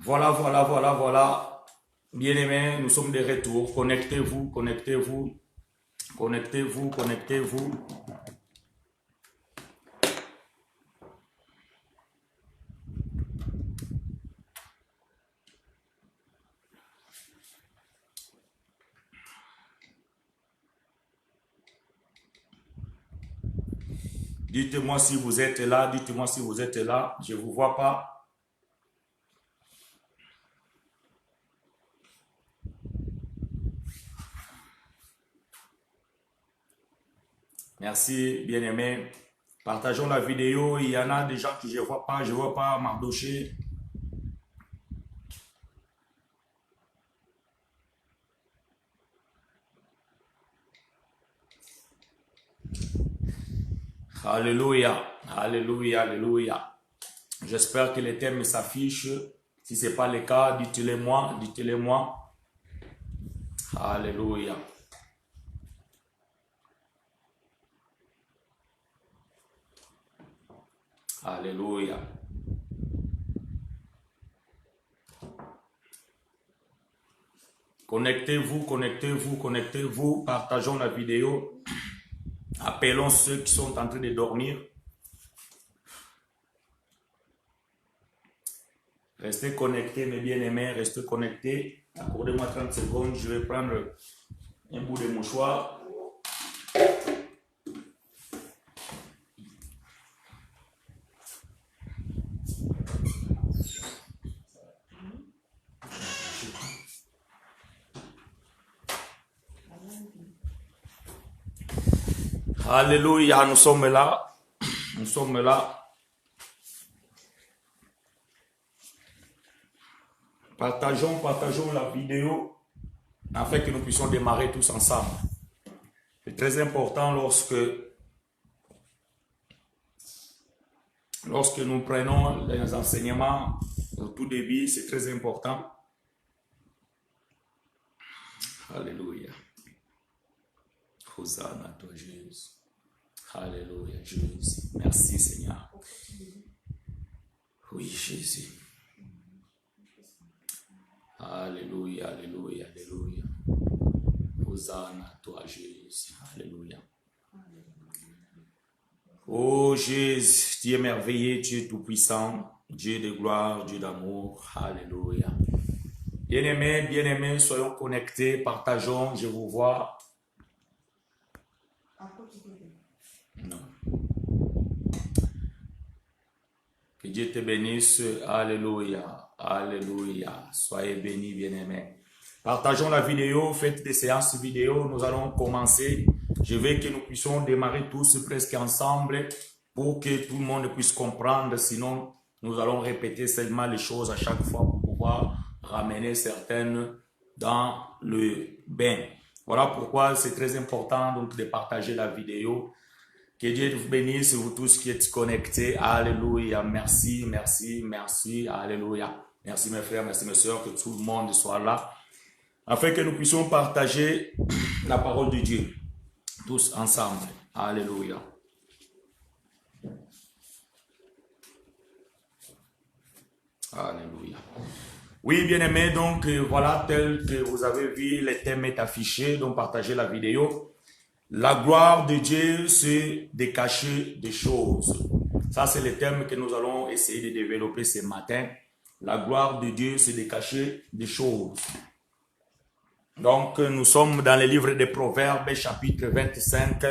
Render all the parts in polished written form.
Voilà, voilà, voilà, voilà. Bien-aimés, nous sommes de retour. Connectez-vous, connectez-vous, connectez-vous, connectez-vous. Dites-moi si vous êtes là, dites-moi si vous êtes là. Je ne vous vois pas. Merci, bien-aimés. Partageons la vidéo. Il y en a des gens que je ne vois pas. Je ne vois pas Mardoché. Alléluia, alléluia, alléluia. J'espère que les thèmes s'affichent. Si ce n'est pas le cas, dites-le moi, dites-le moi. Alléluia. Alléluia. Connectez-vous, connectez-vous, connectez-vous. Partageons la vidéo. Appelons ceux qui sont en train de dormir. Restez connectés, mes bien-aimés, restez connectés. Accordez-moi 30 secondes, je vais prendre un bout de mouchoir. Alléluia, nous sommes là. Nous sommes là. Partageons la vidéo afin que nous puissions démarrer tous ensemble. C'est très important lorsque nous prenons les enseignements au tout début, c'est très important. Alléluia. Hosanna à toi, Jésus. Alléluia, Jésus. Merci, Seigneur. Oui, Jésus. Alléluia, alléluia, alléluia. Hosanna à toi, Jésus. Alléluia. Oh Jésus, Dieu merveilleux, Dieu tout-puissant, Dieu de gloire, Dieu d'amour. Alléluia. Bien-aimés, soyons connectés, partageons, je vous vois. Non. Que Dieu te bénisse. Alléluia. Alléluia. Soyez bénis, bien-aimés. Partageons la vidéo, faites des séances vidéo. Nous allons commencer. Je veux que nous puissions démarrer tous presque ensemble pour que tout le monde puisse comprendre. Sinon, nous allons répéter seulement les choses à chaque fois pour pouvoir ramener certaines dans le bain. Voilà pourquoi c'est très important donc de partager la vidéo. Que Dieu vous bénisse, vous tous qui êtes connectés. Alléluia. Merci, merci, merci. Alléluia. Merci mes frères, merci mes soeurs, que tout le monde soit là. Afin que nous puissions partager la parole de Dieu. Tous ensemble. Alléluia. Alléluia. Oui, bien-aimés, donc voilà, tel que vous avez vu, le thème est affiché, donc partagez la vidéo. La gloire de Dieu, c'est de cacher des choses. Ça, c'est le thème que nous allons essayer de développer ce matin. La gloire de Dieu, c'est de cacher des choses. Donc, nous sommes dans le livre des Proverbes, chapitre 25,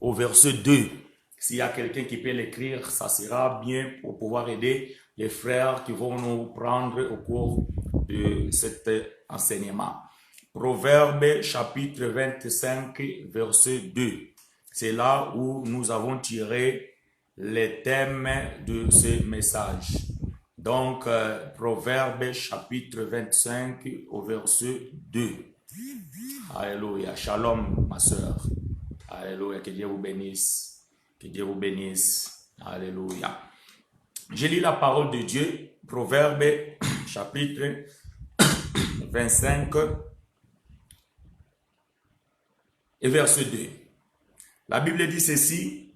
au verset 2. S'il y a quelqu'un qui peut l'écrire, ça sera bien pour pouvoir aider les frères qui vont nous prendre au cours de cet enseignement. Proverbe chapitre 25, verset 2. C'est là où nous avons tiré les thèmes de ce message. Donc, Proverbe chapitre 25 au verset 2. Alléluia. Shalom, ma soeur. Alléluia. Que Dieu vous bénisse. Que Dieu vous bénisse. Alléluia. Je lis la parole de Dieu. Proverbe chapitre 25 et verset 2. La Bible dit ceci.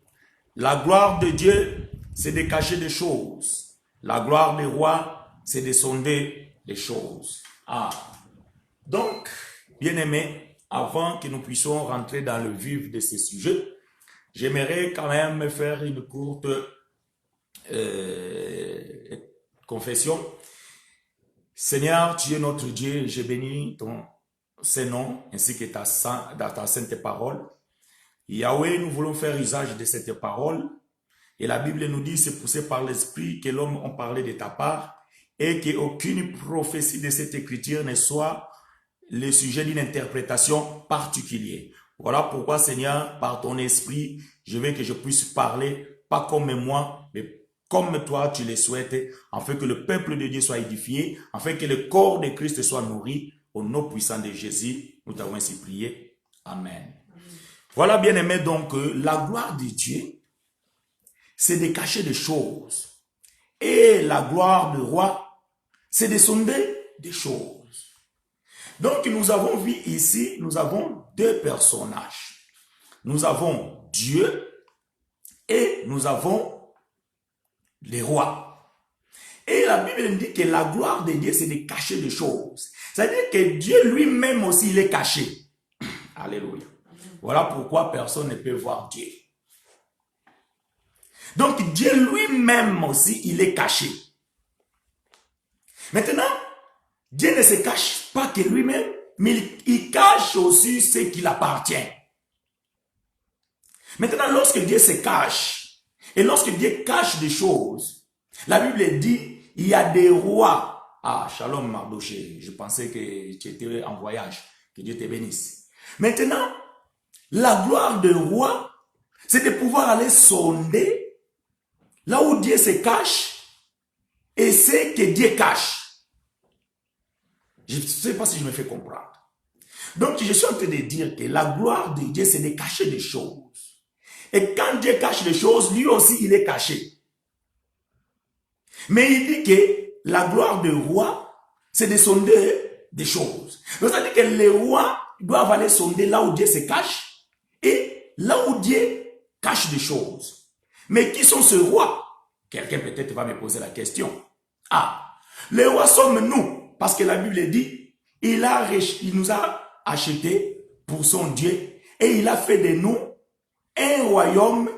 La gloire de Dieu, c'est de cacher des choses. La gloire des rois, c'est de sonder des choses. Ah, donc, bien-aimés, avant que nous puissions rentrer dans le vif de ce sujet, j'aimerais quand même faire une courte confession. Seigneur, tu es notre Dieu, je bénis ton Saint-Nom ainsi que ta sainte parole. Yahweh, nous voulons faire usage de cette parole. Et la Bible nous dit, c'est poussé par l'Esprit que l'homme a parlé de ta part et qu'aucune prophétie de cette écriture ne soit le sujet d'une interprétation particulière. Voilà pourquoi, Seigneur, par ton Esprit, je veux que je puisse parler, pas comme moi, mais comme toi tu le souhaites, afin que le peuple de Dieu soit édifié, afin que le corps de Christ soit nourri. Au nom puissant de Jésus, nous t'avons ainsi prié. Amen. Voilà, bien aimé, donc, la gloire de Dieu, c'est de cacher des choses. Et la gloire du roi, c'est de sonder des choses. Donc, nous avons vu ici, nous avons deux personnages. Nous avons Dieu et nous avons les rois. Et la Bible nous dit que la gloire de Dieu, c'est de cacher des choses. C'est-à-dire que Dieu lui-même aussi, il est caché. Alléluia. Voilà pourquoi personne ne peut voir Dieu. Donc Dieu lui-même aussi, il est caché. Maintenant, Dieu ne se cache pas que lui-même, mais il cache aussi ce qui l'appartient. Maintenant, lorsque Dieu se cache, et lorsque Dieu cache des choses, la Bible dit, il y a des rois. Ah, shalom Mardoché, je pensais que tu étais en voyage, que Dieu te bénisse. Maintenant, la gloire de roi, c'est de pouvoir aller sonder là où Dieu se cache et ce que Dieu cache. Je ne sais pas si je me fais comprendre. Donc, je suis en train de dire que la gloire de Dieu, c'est de cacher des choses. Et quand Dieu cache des choses, lui aussi, il est caché. Mais il dit que la gloire du roi, c'est de sonder des choses. Donc, ça veut dire que les rois doivent aller sonder là où Dieu se cache et là où Dieu cache des choses. Mais qui sont ces rois? Quelqu'un peut-être va me poser la question. Ah, les rois sommes nous, parce que la Bible dit, il nous a achetés pour son Dieu et il a fait de nous un royaume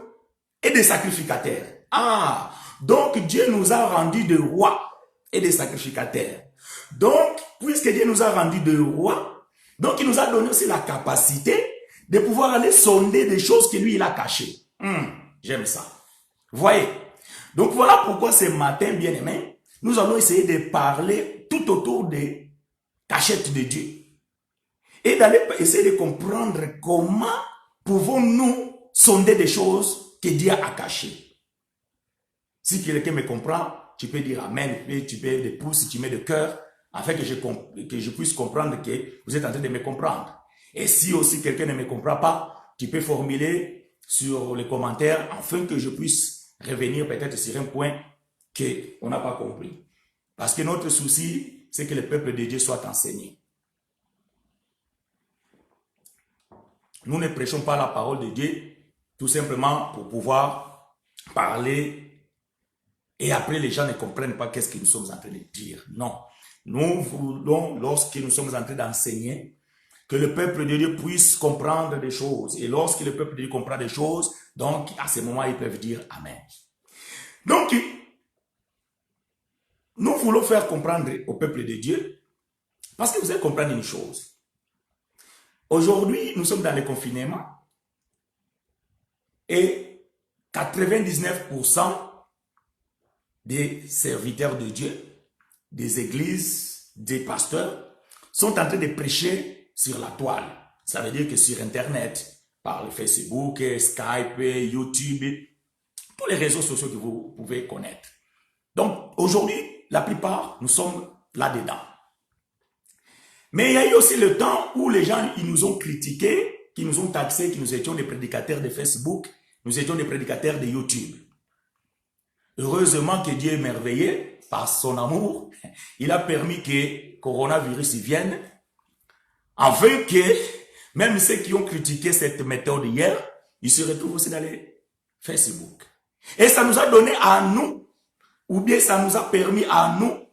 et des sacrificateurs. Ah, donc Dieu nous a rendus de rois et des sacrificateurs. Donc, puisque Dieu nous a rendus de rois, donc il nous a donné aussi la capacité de pouvoir aller sonder des choses que lui, il a cachées. J'aime ça. Voyez. Donc voilà pourquoi ce matin, bien aimé, nous allons essayer de parler tout autour des cachettes de Dieu. Et d'aller essayer de comprendre comment pouvons-nous sonder des choses que Dieu a cachées. Si quelqu'un me comprend, tu peux dire Amen, tu peux des pouces, tu mets de cœur, afin que je puisse comprendre que vous êtes en train de me comprendre. Et si aussi quelqu'un ne me comprend pas, tu peux formuler sur les commentaires, afin que je puisse revenir peut-être sur un point qu'on n'a pas compris. Parce que notre souci, c'est que le peuple de Dieu soit enseigné. Nous ne prêchons pas la parole de Dieu, tout simplement pour pouvoir parler et après les gens ne comprennent pas qu'est-ce que nous sommes en train de dire. Non. Nous voulons, lorsque nous sommes en train d'enseigner, que le peuple de Dieu puisse comprendre des choses. Et lorsque le peuple de Dieu comprend des choses, donc à ce moment, ils peuvent dire Amen. Donc, nous voulons faire comprendre au peuple de Dieu, parce que vous allez comprendre une chose. Aujourd'hui, nous sommes dans le confinement et 99% des serviteurs de Dieu, des églises, des pasteurs, sont en train de prêcher sur la toile. Ça veut dire que sur Internet, par le Facebook, Skype, YouTube, tous les réseaux sociaux que vous pouvez connaître. Donc, aujourd'hui, la plupart, nous sommes là-dedans. Mais il y a eu aussi le temps où les gens, ils nous ont critiqués, qui nous ont taxés, que nous étions des prédicateurs de Facebook, nous étions des prédicateurs de YouTube. Heureusement que Dieu est merveilleux, par son amour, il a permis que coronavirus vienne, afin que même ceux qui ont critiqué cette méthode hier, ils se retrouvent aussi dans les Facebook. Et ça nous a donné à nous, ou bien ça nous a permis à nous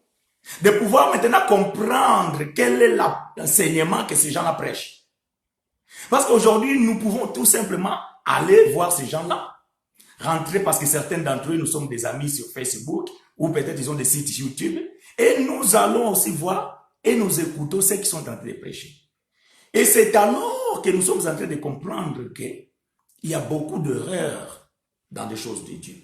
De pouvoir maintenant comprendre quel est l'enseignement que ces gens-là prêchent. Parce qu'aujourd'hui, nous pouvons tout simplement aller voir ces gens-là, rentrer parce que certains d'entre eux, nous sommes des amis sur Facebook, ou peut-être ils ont des sites YouTube, et nous allons aussi voir et nous écoutons ceux qui sont en train de prêcher. Et c'est alors que nous sommes en train de comprendre qu'il y a beaucoup d'erreurs dans des choses de Dieu.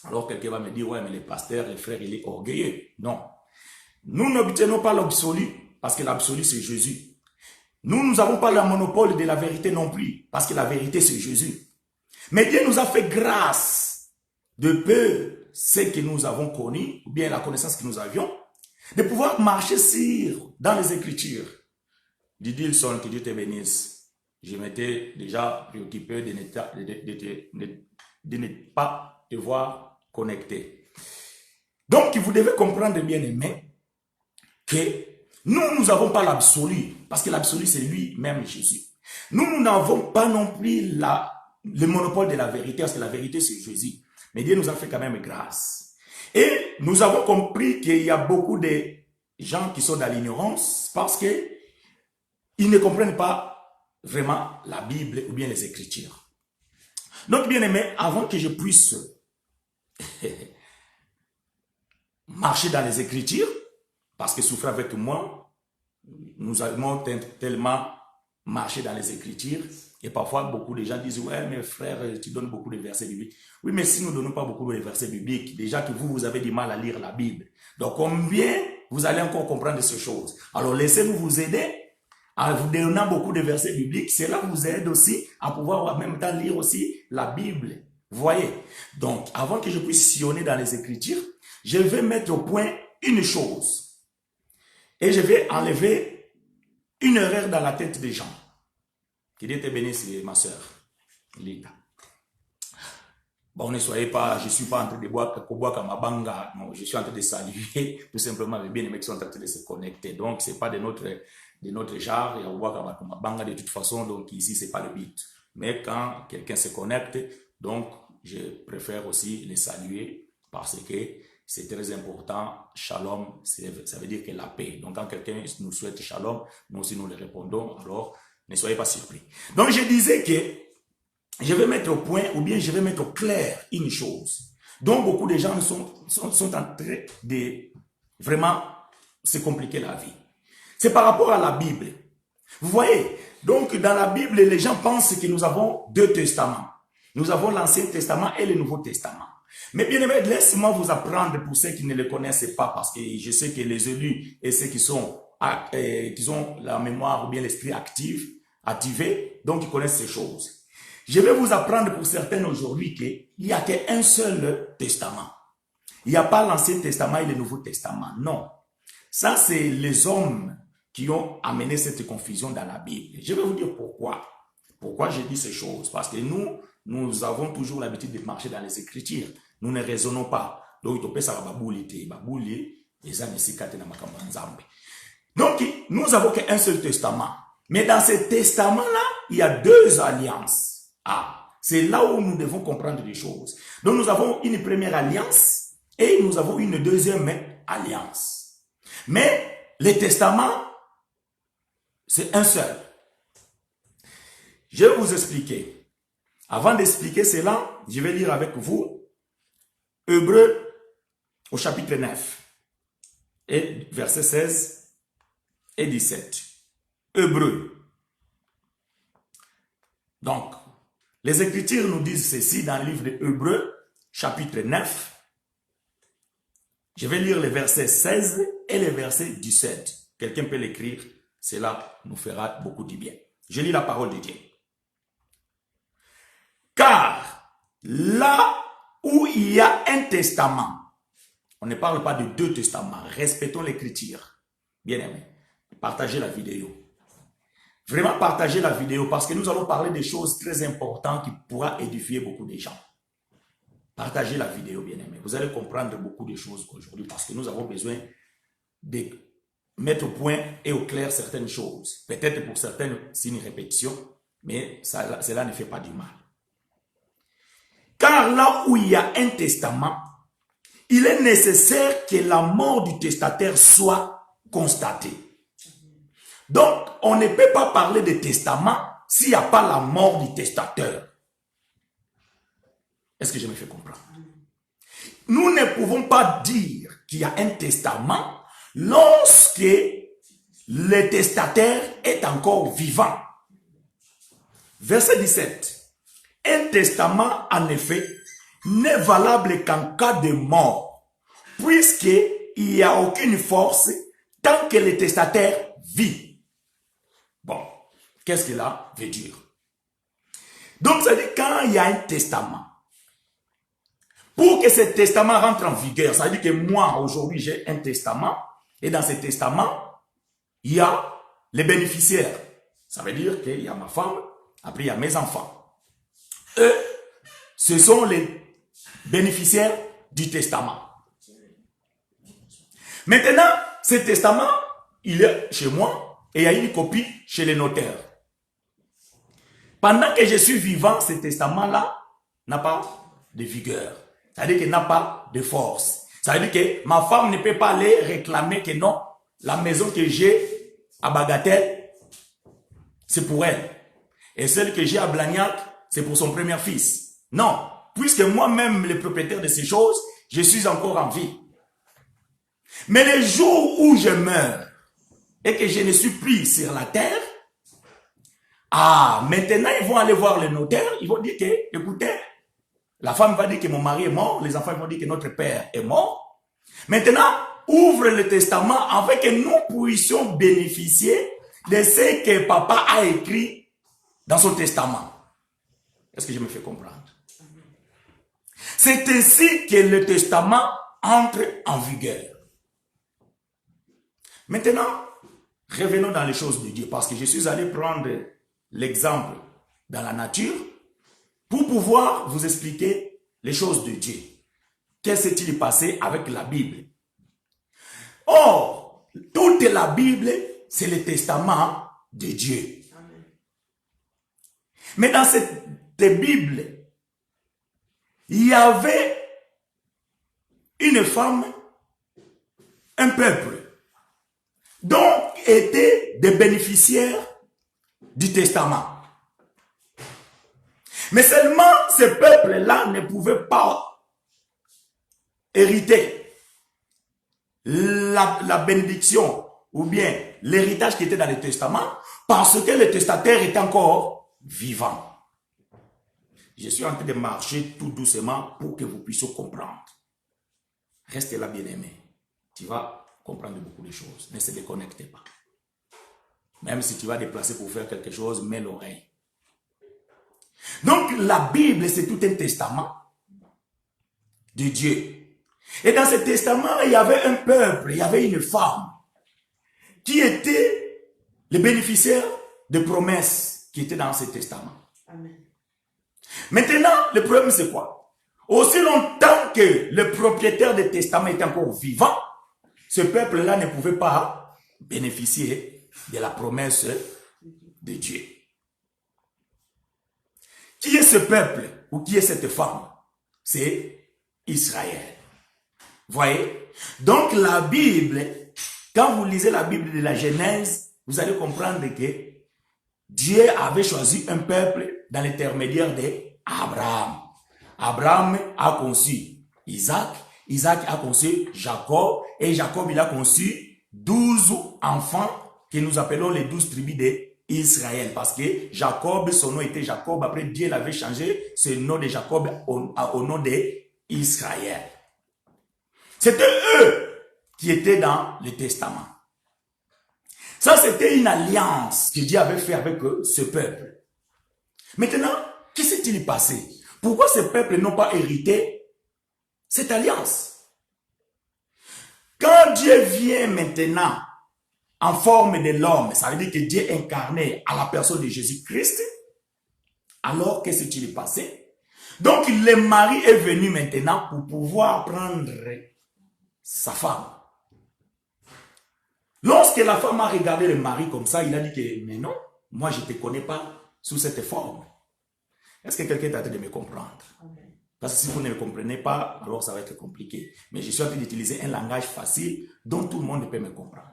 Alors quelqu'un va me dire, ouais, mais le pasteur, le frère, il est orgueilleux. Non. Nous n'obtenons pas l'absolu, parce que l'absolu, c'est Jésus. Nous n'avons pas le monopole de la vérité non plus, parce que la vérité, c'est Jésus. Mais Dieu nous a fait grâce de peu ce que nous avons connu, ou bien la connaissance que nous avions, de pouvoir marcher dans les Écritures. Didilson, que Dieu te bénisse. Je m'étais déjà préoccupé de ne pas te voir connecté. Donc, vous devez comprendre, bien aimé, que nous n'avons pas l'absolu, parce que l'absolu, c'est lui-même Jésus. Nous n'avons pas non plus le monopole de la vérité, parce que la vérité, c'est Jésus. Mais Dieu nous a fait quand même grâce. Et nous avons compris qu'il y a beaucoup de gens qui sont dans l'ignorance, parce que ils ne comprennent pas vraiment la Bible ou bien les Écritures. Donc, bien aimé, avant que je puisse marcher dans les Écritures, parce que souffrir avec moi, nous avons tellement marché dans les Écritures, et parfois beaucoup de gens disent, ouais, mais frère, tu donnes beaucoup de versets bibliques. Oui, mais si nous ne donnons pas beaucoup de versets bibliques, déjà que vous avez du mal à lire la Bible, donc combien vous allez encore comprendre ces choses? Alors, laissez-nous vous aider. En vous donnant beaucoup de versets bibliques, cela vous aide aussi à pouvoir en même temps lire aussi la Bible. Vous voyez? Donc, avant que je puisse sillonner dans les Écritures, je vais mettre au point une chose. Et je vais enlever une erreur dans la tête des gens. Que Dieu te bénisse, ma soeur. Lita. Bon, ne soyez pas, je ne suis pas en train de boire Kamabanga. Non, je suis en train de saluer tout simplement les bien-aimés qui sont en train de se connecter. Donc, ce n'est pas de notre genre. Il y a Kamabanga de toute façon. Donc, ici, ce n'est pas le but. Mais quand quelqu'un se connecte, donc, je préfère aussi les saluer parce que c'est très important. Shalom, ça veut dire que la paix. Donc, quand quelqu'un nous souhaite shalom, nous aussi nous le répondons. Alors, ne soyez pas surpris. Donc, je disais que je vais mettre au point ou bien je vais mettre au clair une chose dont beaucoup de gens sont en train de vraiment se compliquer la vie. C'est par rapport à la Bible. Vous voyez, donc dans la Bible, les gens pensent que nous avons deux testaments. Nous avons l'Ancien Testament et le Nouveau Testament. Mais bien aimé, laissez-moi vous apprendre pour ceux qui ne le connaissent pas, parce que je sais que les élus et ceux qui ont la mémoire ou bien l'esprit activé, donc ils connaissent ces choses. Je vais vous apprendre pour certains aujourd'hui qu'il n'y a qu'un seul testament. Il n'y a pas l'Ancien Testament et le Nouveau Testament. Non. Ça, c'est les hommes qui ont amené cette confusion dans la Bible. Je vais vous dire pourquoi. Pourquoi je dis ces choses? Parce que nous avons toujours l'habitude de marcher dans les Écritures. Nous ne raisonnons pas. Donc, nous avons qu'un seul testament. Mais dans ce testament-là, il y a deux alliances. Ah, c'est là où nous devons comprendre les choses. Donc, nous avons une première alliance et nous avons une deuxième alliance. Mais les testaments, c'est un seul. Je vais vous expliquer. Avant d'expliquer cela, je vais lire avec vous Hébreux au chapitre 9 et versets 16 et 17. Hébreux. Donc, les Écritures nous disent ceci dans le livre de Hébreux, chapitre 9. Je vais lire les versets 16 et les versets 17. Quelqu'un peut l'écrire, cela nous fera beaucoup de bien. Je lis la parole de Dieu. Car là où il y a un testament, on ne parle pas de deux testaments, respectons l'Écriture. Bien aimé, partagez la vidéo. Vraiment partagez la vidéo parce que nous allons parler des choses très importantes qui pourront édifier beaucoup de gens. Partagez la vidéo, bien aimé. Vous allez comprendre beaucoup de choses aujourd'hui parce que nous avons besoin de mettre au point et au clair certaines choses. Peut-être pour certaines, c'est une répétition, mais cela ne fait pas du mal. Car là où il y a un testament, il est nécessaire que la mort du testataire soit constatée. Donc, on ne peut pas parler de testament s'il n'y a pas la mort du testateur. Est-ce que je me fais comprendre? Nous ne pouvons pas dire qu'il y a un testament lorsque le testataire est encore vivant. Verset 17. Un testament, en effet, n'est valable qu'en cas de mort, puisqu'il n'y a aucune force tant que le testataire vit. Bon, qu'est-ce que cela veut dire? Donc, ça dit quand il y a un testament, pour que ce testament rentre en vigueur, ça veut dire que moi, aujourd'hui, j'ai un testament, et dans ce testament, il y a les bénéficiaires. Ça veut dire qu'il y a ma femme, après il y a mes enfants. Eux, ce sont les bénéficiaires du testament. Maintenant, ce testament, il est chez moi, et il y a une copie chez les notaires. Pendant que je suis vivant, ce testament-là n'a pas de vigueur. C'est-à-dire qu'il n'a pas de force. Ça veut dire que ma femme ne peut pas aller réclamer que non, la maison que j'ai à Bagatelle, c'est pour elle. Et celle que j'ai à Blagnac, c'est pour son premier fils. Non, puisque moi-même, le propriétaire de ces choses, je suis encore en vie. Mais le jour où je meurs et que je ne suis plus sur la terre, maintenant ils vont aller voir le notaire, ils vont dire que, écoutez, la femme va dire que mon mari est mort, les enfants vont dire que notre père est mort. Maintenant, ouvre le testament afin que nous puissions bénéficier de ce que papa a écrit dans son testament. Est-ce que je me fais comprendre? C'est ainsi que le testament entre en vigueur. Maintenant, revenons dans les choses de Dieu, parce que je suis allé prendre l'exemple dans la nature pour pouvoir vous expliquer les choses de Dieu. Qu'est-ce qui s'est passé avec la Bible? Or, toute la Bible, c'est le testament de Dieu. Amen. Mais dans cette Bible, il y avait une femme, un peuple, dont étaient des bénéficiaires du testament. Mais seulement ce peuple-là ne pouvait pas hériter la bénédiction ou bien l'héritage qui était dans le testament parce que le testataire était encore vivant. Je suis en train de marcher tout doucement pour que vous puissiez comprendre. Restez là, bien-aimé. Tu vas comprendre beaucoup de choses. Ne se déconnectez pas. Même si tu vas déplacer pour faire quelque chose, mets l'oreille. Donc, la Bible, c'est tout un testament de Dieu. Et dans ce testament, il y avait un peuple, il y avait une femme qui était le bénéficiaire de promesses qui étaient dans ce testament. Amen. Maintenant, le problème, c'est quoi? Aussi longtemps que le propriétaire du testament était encore vivant, ce peuple-là ne pouvait pas bénéficier de la promesse de Dieu. Qui est ce peuple ou qui est cette femme? C'est Israël. Voyez? Donc la Bible, quand vous lisez la Bible de la Genèse, vous allez comprendre que Dieu avait choisi un peuple dans l'intermédiaire d'Abraham. Abraham a conçu Isaac, Isaac a conçu Jacob, et Jacob il a conçu 12 enfants que nous appelons les 12 tribus d'Israël. Parce que Jacob, son nom était Jacob, après Dieu l'avait changé, ce nom de Jacob au nom d'Israël. C'était eux qui étaient dans le testament. Ça, c'était une alliance que Dieu avait fait avec ce peuple. Maintenant, qu'est-ce qui s'est passé? Pourquoi ces peuples n'ont pas hérité cette alliance? Quand Dieu vient maintenant en forme de l'homme, ça veut dire que Dieu incarné à la personne de Jésus-Christ, alors qu'est-ce qui s'est passé? Donc, le mari est venu maintenant pour pouvoir prendre sa femme. Lorsque la femme a regardé le mari comme ça, il a dit que, mais non, moi je ne te connais pas sous cette forme. Est-ce que quelqu'un est en train de me comprendre? Parce que si vous ne le comprenez pas, alors ça va être compliqué. Mais je suis en train d'utiliser un langage facile dont tout le monde peut me comprendre.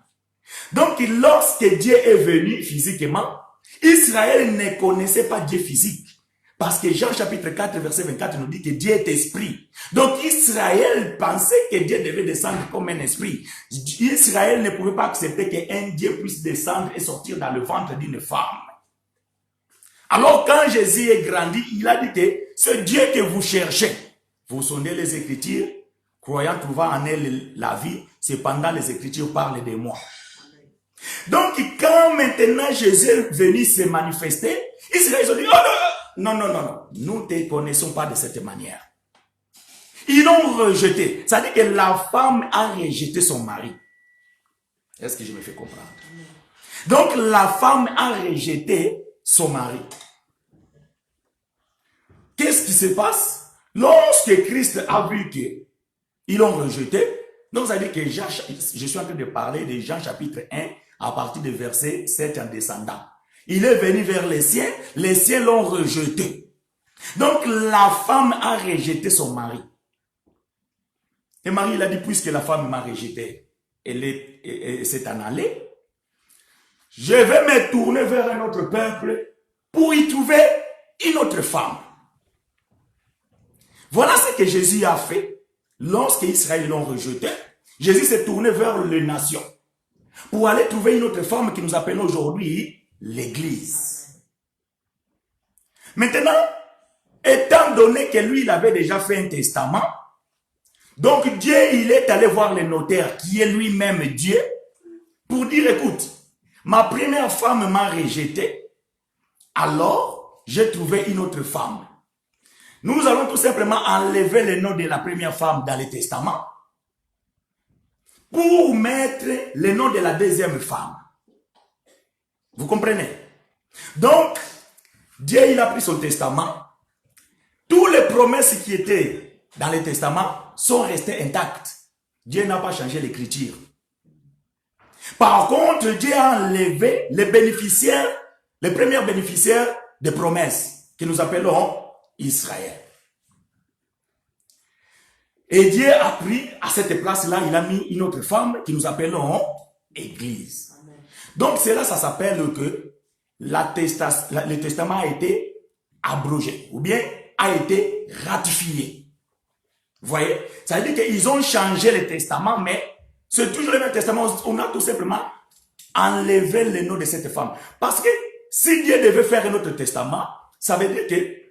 Donc, lorsque Dieu est venu physiquement, Israël ne connaissait pas Dieu physique. Parce que Jean chapitre 4, verset 24 nous dit que Dieu est esprit. Donc Israël pensait que Dieu devait descendre comme un esprit. Israël ne pouvait pas accepter qu'un Dieu puisse descendre et sortir dans le ventre d'une femme. Alors quand Jésus est grandi, il a dit que ce Dieu que vous cherchez, vous sondez les Écritures, croyant trouver en elle la vie, cependant les Écritures parlent de moi. Donc quand maintenant Jésus est venu se manifester, Israël a dit, oh non, nous ne te connaissons pas de cette manière. Ils l'ont rejeté. Ça veut dire que la femme a rejeté son mari. Est-ce que je me fais comprendre? Donc la femme a rejeté son mari. Qu'est-ce qui se passe? Lorsque Christ a vu qu'ils l'ont rejeté, donc ça veut dire que je suis en train de parler de Jean chapitre 1 à partir du verset 7 en descendant. Il est venu vers les siens l'ont rejeté. Donc la femme a rejeté son mari. Et Marie, il a dit, puisque la femme m'a rejeté, elle s'est en allée, je vais me tourner vers un autre peuple pour y trouver une autre femme. Voilà ce que Jésus a fait. Lorsque Israël l'ont rejeté, Jésus s'est tourné vers les nations pour aller trouver une autre femme que nous appelons aujourd'hui l'Église. Maintenant, étant donné que lui, il avait déjà fait un testament, donc Dieu, il est allé voir le notaire, qui est lui-même Dieu, pour dire, écoute, ma première femme m'a rejeté, alors j'ai trouvé une autre femme. Nous allons tout simplement enlever le nom de la première femme dans le testament, pour mettre le nom de la deuxième femme. Vous comprenez? Donc, Dieu, il a pris son testament. Toutes les promesses qui étaient dans le testament sont restées intactes. Dieu n'a pas changé l'écriture. Par contre, Dieu a enlevé les bénéficiaires, les premiers bénéficiaires des promesses, que nous appelons Israël. Et Dieu a pris à cette place-là, il a mis une autre femme, que nous appelons Église. Donc, c'est là, ça s'appelle que le testament a été abrogé, ou bien a été ratifié. Vous voyez? Ça veut dire qu'ils ont changé le testament, mais c'est toujours le même testament. On a tout simplement enlevé le nom de cette femme. Parce que si Dieu devait faire un autre testament, ça veut dire que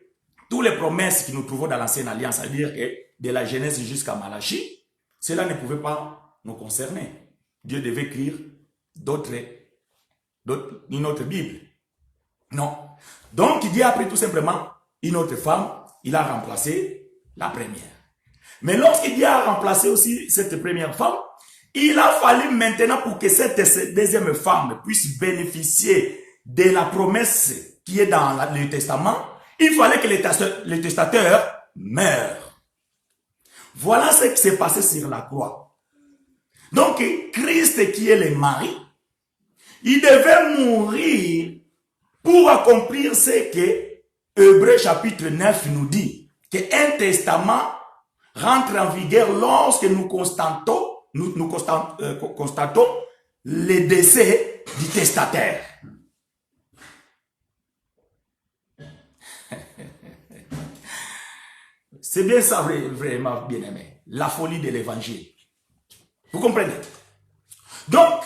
toutes les promesses que nous trouvons dans l'ancienne alliance, ça veut dire que de la Genèse jusqu'à Malachie, cela ne pouvait pas nous concerner. Dieu devait écrire une autre Bible. Non. Donc, Dieu a pris tout simplement une autre femme, il a remplacé la première. Mais lorsqu'il Dieu a remplacé aussi cette première femme, il a fallu maintenant pour que cette deuxième femme puisse bénéficier de la promesse qui est dans le testament, il fallait que le testateur meure. Voilà ce qui s'est passé sur la croix. Donc, Christ qui est le mari, il devait mourir pour accomplir ce que Hébreux chapitre 9 nous dit, qu'un testament rentre en vigueur lorsque nous constatons le décès du testataire. C'est bien ça, vraiment bien aimé. La folie de l'évangile. Vous comprenez? Donc,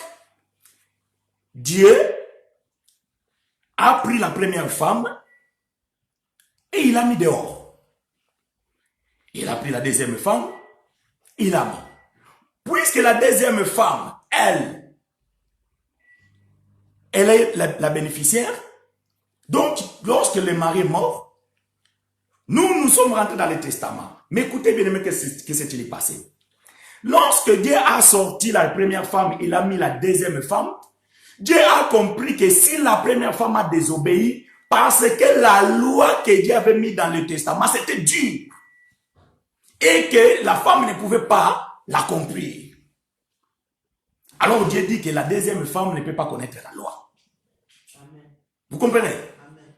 Dieu a pris la première femme et il l'a mis dehors. Il a pris la deuxième femme, il l'a mis. Puisque la deuxième femme, elle est la bénéficiaire, donc lorsque le mari est mort, nous sommes rentrés dans le testament. Mais écoutez bien, mais qu'est-ce qui s'est passé? Lorsque Dieu a sorti la première femme, il a mis la deuxième femme, Dieu a compris que si la première femme a désobéi, parce que la loi que Dieu avait mise dans le testament, c'était dur. Et que la femme ne pouvait pas l'accomplir. Alors Dieu dit que la deuxième femme ne peut pas connaître la loi. Amen. Vous comprenez? Amen.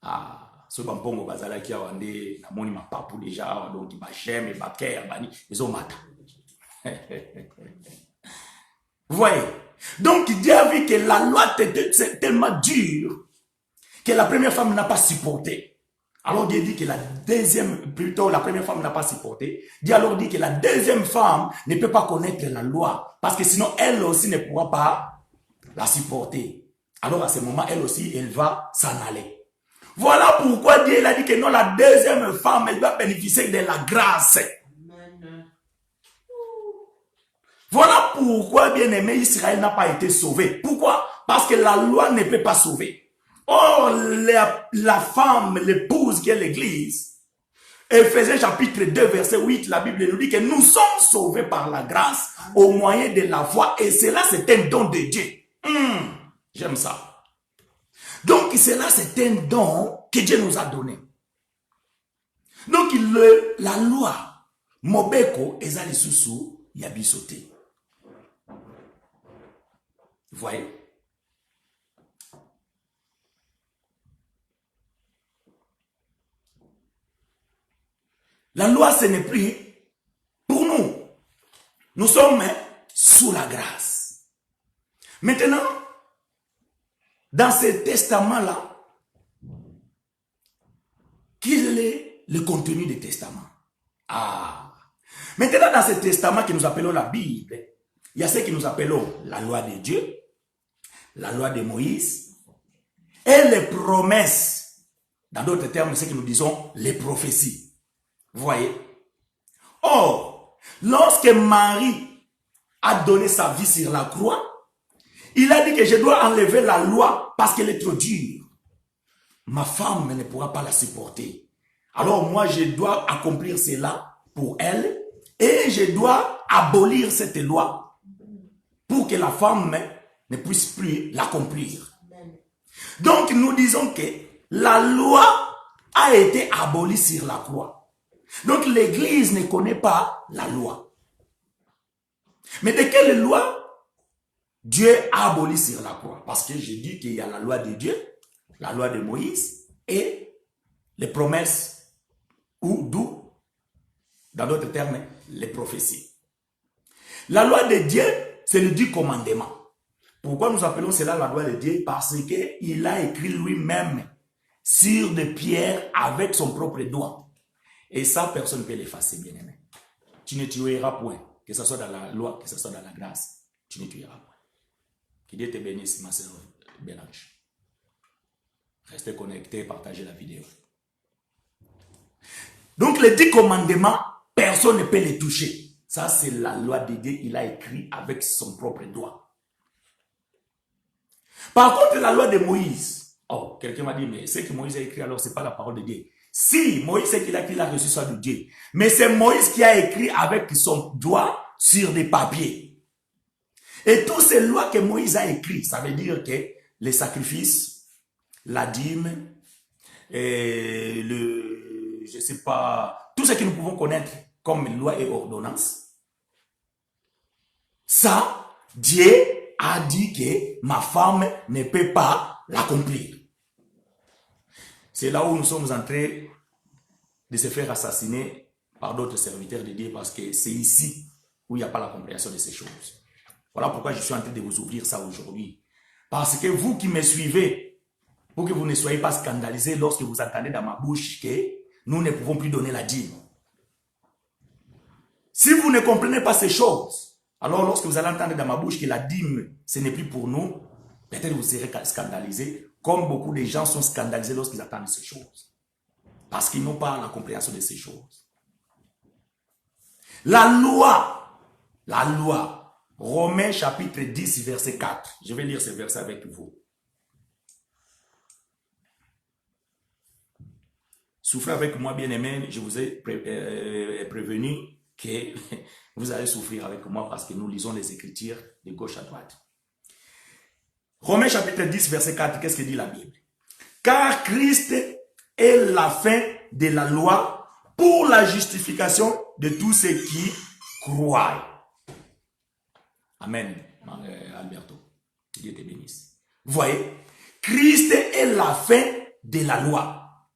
Ah, ce bampongo bazala qui a wandé na moni ma papou déjà donc ba j'aime et ba cœur bani ils ont mata. Vous voyez? Donc Dieu a vu que la loi était tellement dure que la première femme n'a pas supporté. Alors Dieu dit que la première femme n'a pas supporté. Dieu alors dit que la deuxième femme ne peut pas connaître la loi parce que sinon elle aussi ne pourra pas la supporter. Alors à ce moment, elle aussi, elle va s'en aller. Voilà pourquoi Dieu a dit que non, la deuxième femme, elle doit bénéficier de la grâce. Amen. Voilà pourquoi, bien aimé, Israël n'a pas été sauvé. Pourquoi? Parce que la loi ne peut pas sauver. Or, la femme, l'épouse qui est l'église, Éphésiens chapitre 2, verset 8, la Bible nous dit que nous sommes sauvés par la grâce au moyen de la foi. Et cela, c'est un don de Dieu. J'aime ça. Donc, cela, c'est un don que Dieu nous a donné. Donc, la loi, Mobeko, ezali susu, yabisote. Vous voyez? La loi, ce n'est plus pour nous. Nous sommes sous la grâce. Maintenant, dans ce testament-là, quel est le contenu du testament? Maintenant, dans ce testament que nous appelons la Bible, il y a ce que nous appelons la loi de Dieu, la loi de Moïse, et les promesses. Dans d'autres termes, c'est ce que nous disons les prophéties. Vous voyez? Or, lorsque Marie a donné sa vie sur la croix, il a dit que je dois enlever la loi parce qu'elle est trop dure. Ma femme ne pourra pas la supporter. Alors moi, je dois accomplir cela pour elle et je dois abolir cette loi pour que la femme ne puisse plus l'accomplir. Donc, nous disons que la loi a été abolie sur la croix. Donc, l'Église ne connaît pas la loi. Mais de quelle loi Dieu a aboli sur la croix? Parce que j'ai dit qu'il y a la loi de Dieu, la loi de Moïse et les promesses ou d'où, dans d'autres termes, les prophéties. La loi de Dieu, c'est le 10 commandements. Pourquoi nous appelons cela la loi de Dieu? Parce qu'il a écrit lui-même sur des pierres avec son propre doigt. Et ça, personne ne peut l'effacer, bien aimé. Tu ne tueras point, que ce soit dans la loi, que ce soit dans la grâce. Tu ne tueras point. Que Dieu te bénisse, ma sœur Bélange. Restez connectés, partagez la vidéo. Donc, les 10 commandements, personne ne peut les toucher. Ça, c'est la loi de Dieu. Il a écrit avec son propre doigt. Par contre, la loi de Moïse. Oh, quelqu'un m'a dit, mais ce que Moïse a écrit, alors, ce n'est pas la parole de Dieu. Si, Moïse, c'est qu'il a écrit, il a reçu ça de Dieu. Mais c'est Moïse qui a écrit avec son doigt sur des papiers. Et toutes ces lois que Moïse a écrites, ça veut dire que les sacrifices, la dîme, et je sais pas, tout ce que nous pouvons connaître comme loi et ordonnance, ça, Dieu a dit que ma femme ne peut pas l'accomplir. C'est là où nous sommes en train de se faire assassiner par d'autres serviteurs de Dieu parce que c'est ici où il n'y a pas la compréhension de ces choses. Voilà pourquoi je suis en train de vous ouvrir ça aujourd'hui. Parce que vous qui me suivez, pour que vous ne soyez pas scandalisés lorsque vous entendez dans ma bouche que nous ne pouvons plus donner la dîme. Si vous ne comprenez pas ces choses, alors lorsque vous allez entendre dans ma bouche que la dîme, ce n'est plus pour nous, peut-être vous serez scandalisés, comme beaucoup de gens sont scandalisés lorsqu'ils attendent ces choses. Parce qu'ils n'ont pas la compréhension de ces choses. La loi, Romains chapitre 10, verset 4. Je vais lire ce verset avec vous. Souffrez avec moi, bien-aimés, je vous ai prévenu que vous allez souffrir avec moi parce que nous lisons les Écritures de gauche à droite. Romains chapitre 10, verset 4, qu'est-ce que dit la Bible? Car Christ est la fin de la loi pour la justification de tous ceux qui croient. Amen, Alberto. Que Dieu te bénisse. Vous voyez, Christ est la fin de la loi.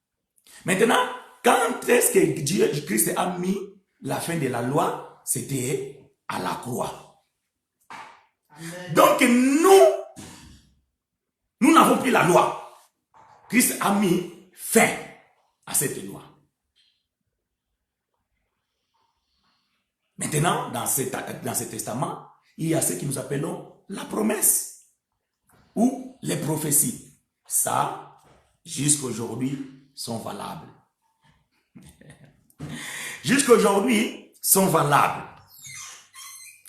Maintenant, quand est-ce que Christ a mis la fin de la loi? C'était à la croix. Amen. Donc nous n'avons plus la loi. Christ a mis fin à cette loi. Maintenant, dans ce testament, il y a ce que nous appelons la promesse ou les prophéties. Ça, jusqu'aujourd'hui, sont valables. Jusqu'aujourd'hui, sont valables.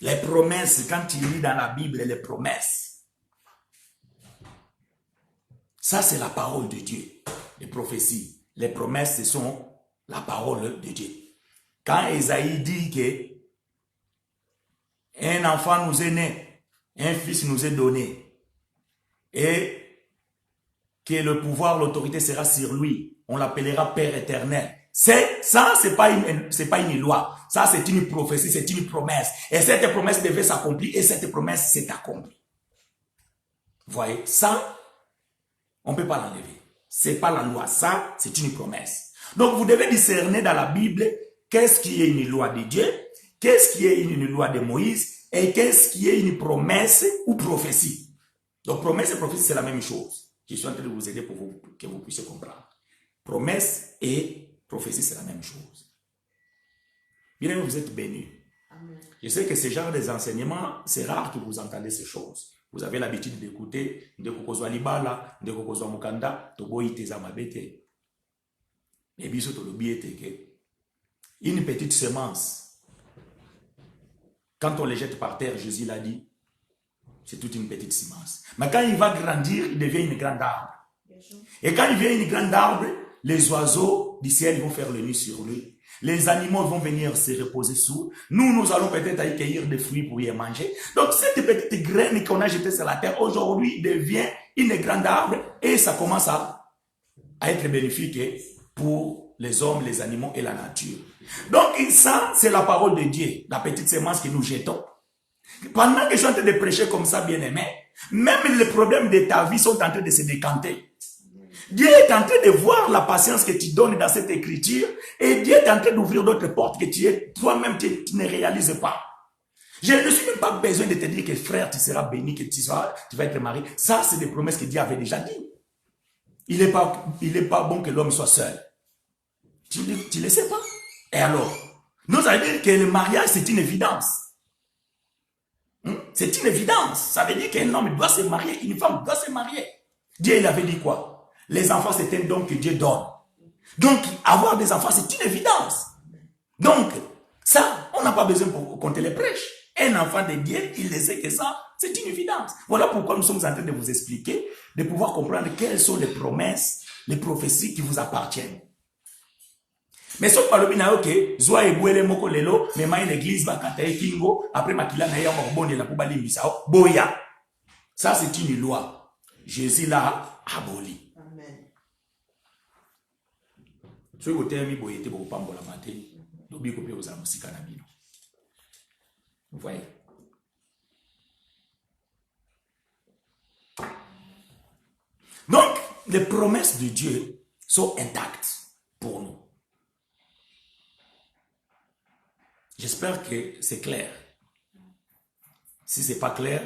Les promesses, quand tu lis dans la Bible, les promesses, ça c'est la parole de Dieu. Les prophéties, les promesses, ce sont la parole de Dieu. Quand Ésaïe dit que un enfant nous est né, un fils nous est donné, et que le pouvoir, l'autorité sera sur lui, on l'appellera Père éternel. Ça, c'est pas une loi. Ça, c'est une prophétie, c'est une promesse. Et cette promesse devait s'accomplir, et cette promesse s'est accomplie. Vous voyez, ça, on ne peut pas l'enlever. C'est pas la loi, ça, c'est une promesse. Donc, vous devez discerner dans la Bible qu'est-ce qui est une loi de Dieu, qu'est-ce qui est une loi de Moïse, et qu'est-ce qui est une promesse ou prophétie. Donc, promesse et prophétie, c'est la même chose. Je suis en train de vous aider pour que vous puissiez comprendre. Promesse et prophétie, c'est la même chose. Bien aimé, vous êtes bénis. Je sais que ce genre d'enseignements, c'est rare que vous entendez ces choses. Vous avez l'habitude d'écouter de Kokozwa Libala, de Kokozwa Mukanda, Toboyi Tezamabete. Et bien, surtout, une petite semence, quand on les jette par terre, Jésus l'a dit, c'est toute une petite semence. Mais quand il va grandir, il devient une grande arbre. Et quand il devient une grande arbre, les oiseaux du ciel vont faire le nid sur lui. Les animaux vont venir se reposer sous. Nous allons peut-être y cueillir des fruits pour y manger. Donc, cette petite graine qu'on a jetée sur la terre, aujourd'hui, devient une grande arbre et ça commence à être bénéfique pour les hommes, les animaux et la nature. Donc, ça, c'est la parole de Dieu, la petite semence que nous jetons. Pendant que je suis en train de prêcher comme ça, bien aimé, même les problèmes de ta vie sont en train de se décanter. Dieu est en train de voir la patience que tu donnes dans cette écriture et Dieu est en train d'ouvrir d'autres portes que toi-même tu ne réalises pas. Je ne suis même pas besoin de te dire que frère, tu seras béni, que tu vas être marié. Ça, c'est des promesses que Dieu avait déjà dit. Il n'est pas bon que l'homme soit seul. Tu ne le sais pas. Et alors, nous allons dire que le mariage, c'est une évidence. C'est une évidence. Ça veut dire qu'un homme doit se marier, une femme doit se marier. Dieu, il avait dit quoi? Les enfants, c'est un don que Dieu donne. Donc, avoir des enfants, c'est une évidence. Donc, ça, on n'a pas besoin pour qu'on te les prêche. Un enfant de Dieu, il le sait que ça, c'est une évidence. Voilà pourquoi nous sommes en train de vous expliquer, de pouvoir comprendre quelles sont les promesses, les prophéties qui vous appartiennent. Mais sauf par le bina, ok, Zoa et Bouele Moko Lelo, mais ma l'église va canter Kingo, après Makila Naya Morbonne et la Poubali Misao, Boya. Ça, c'est une loi. Jésus l'a aboli. So vous voyez. Donc, les promesses de Dieu sont intactes pour nous. J'espère que c'est clair. Si ce n'est pas clair,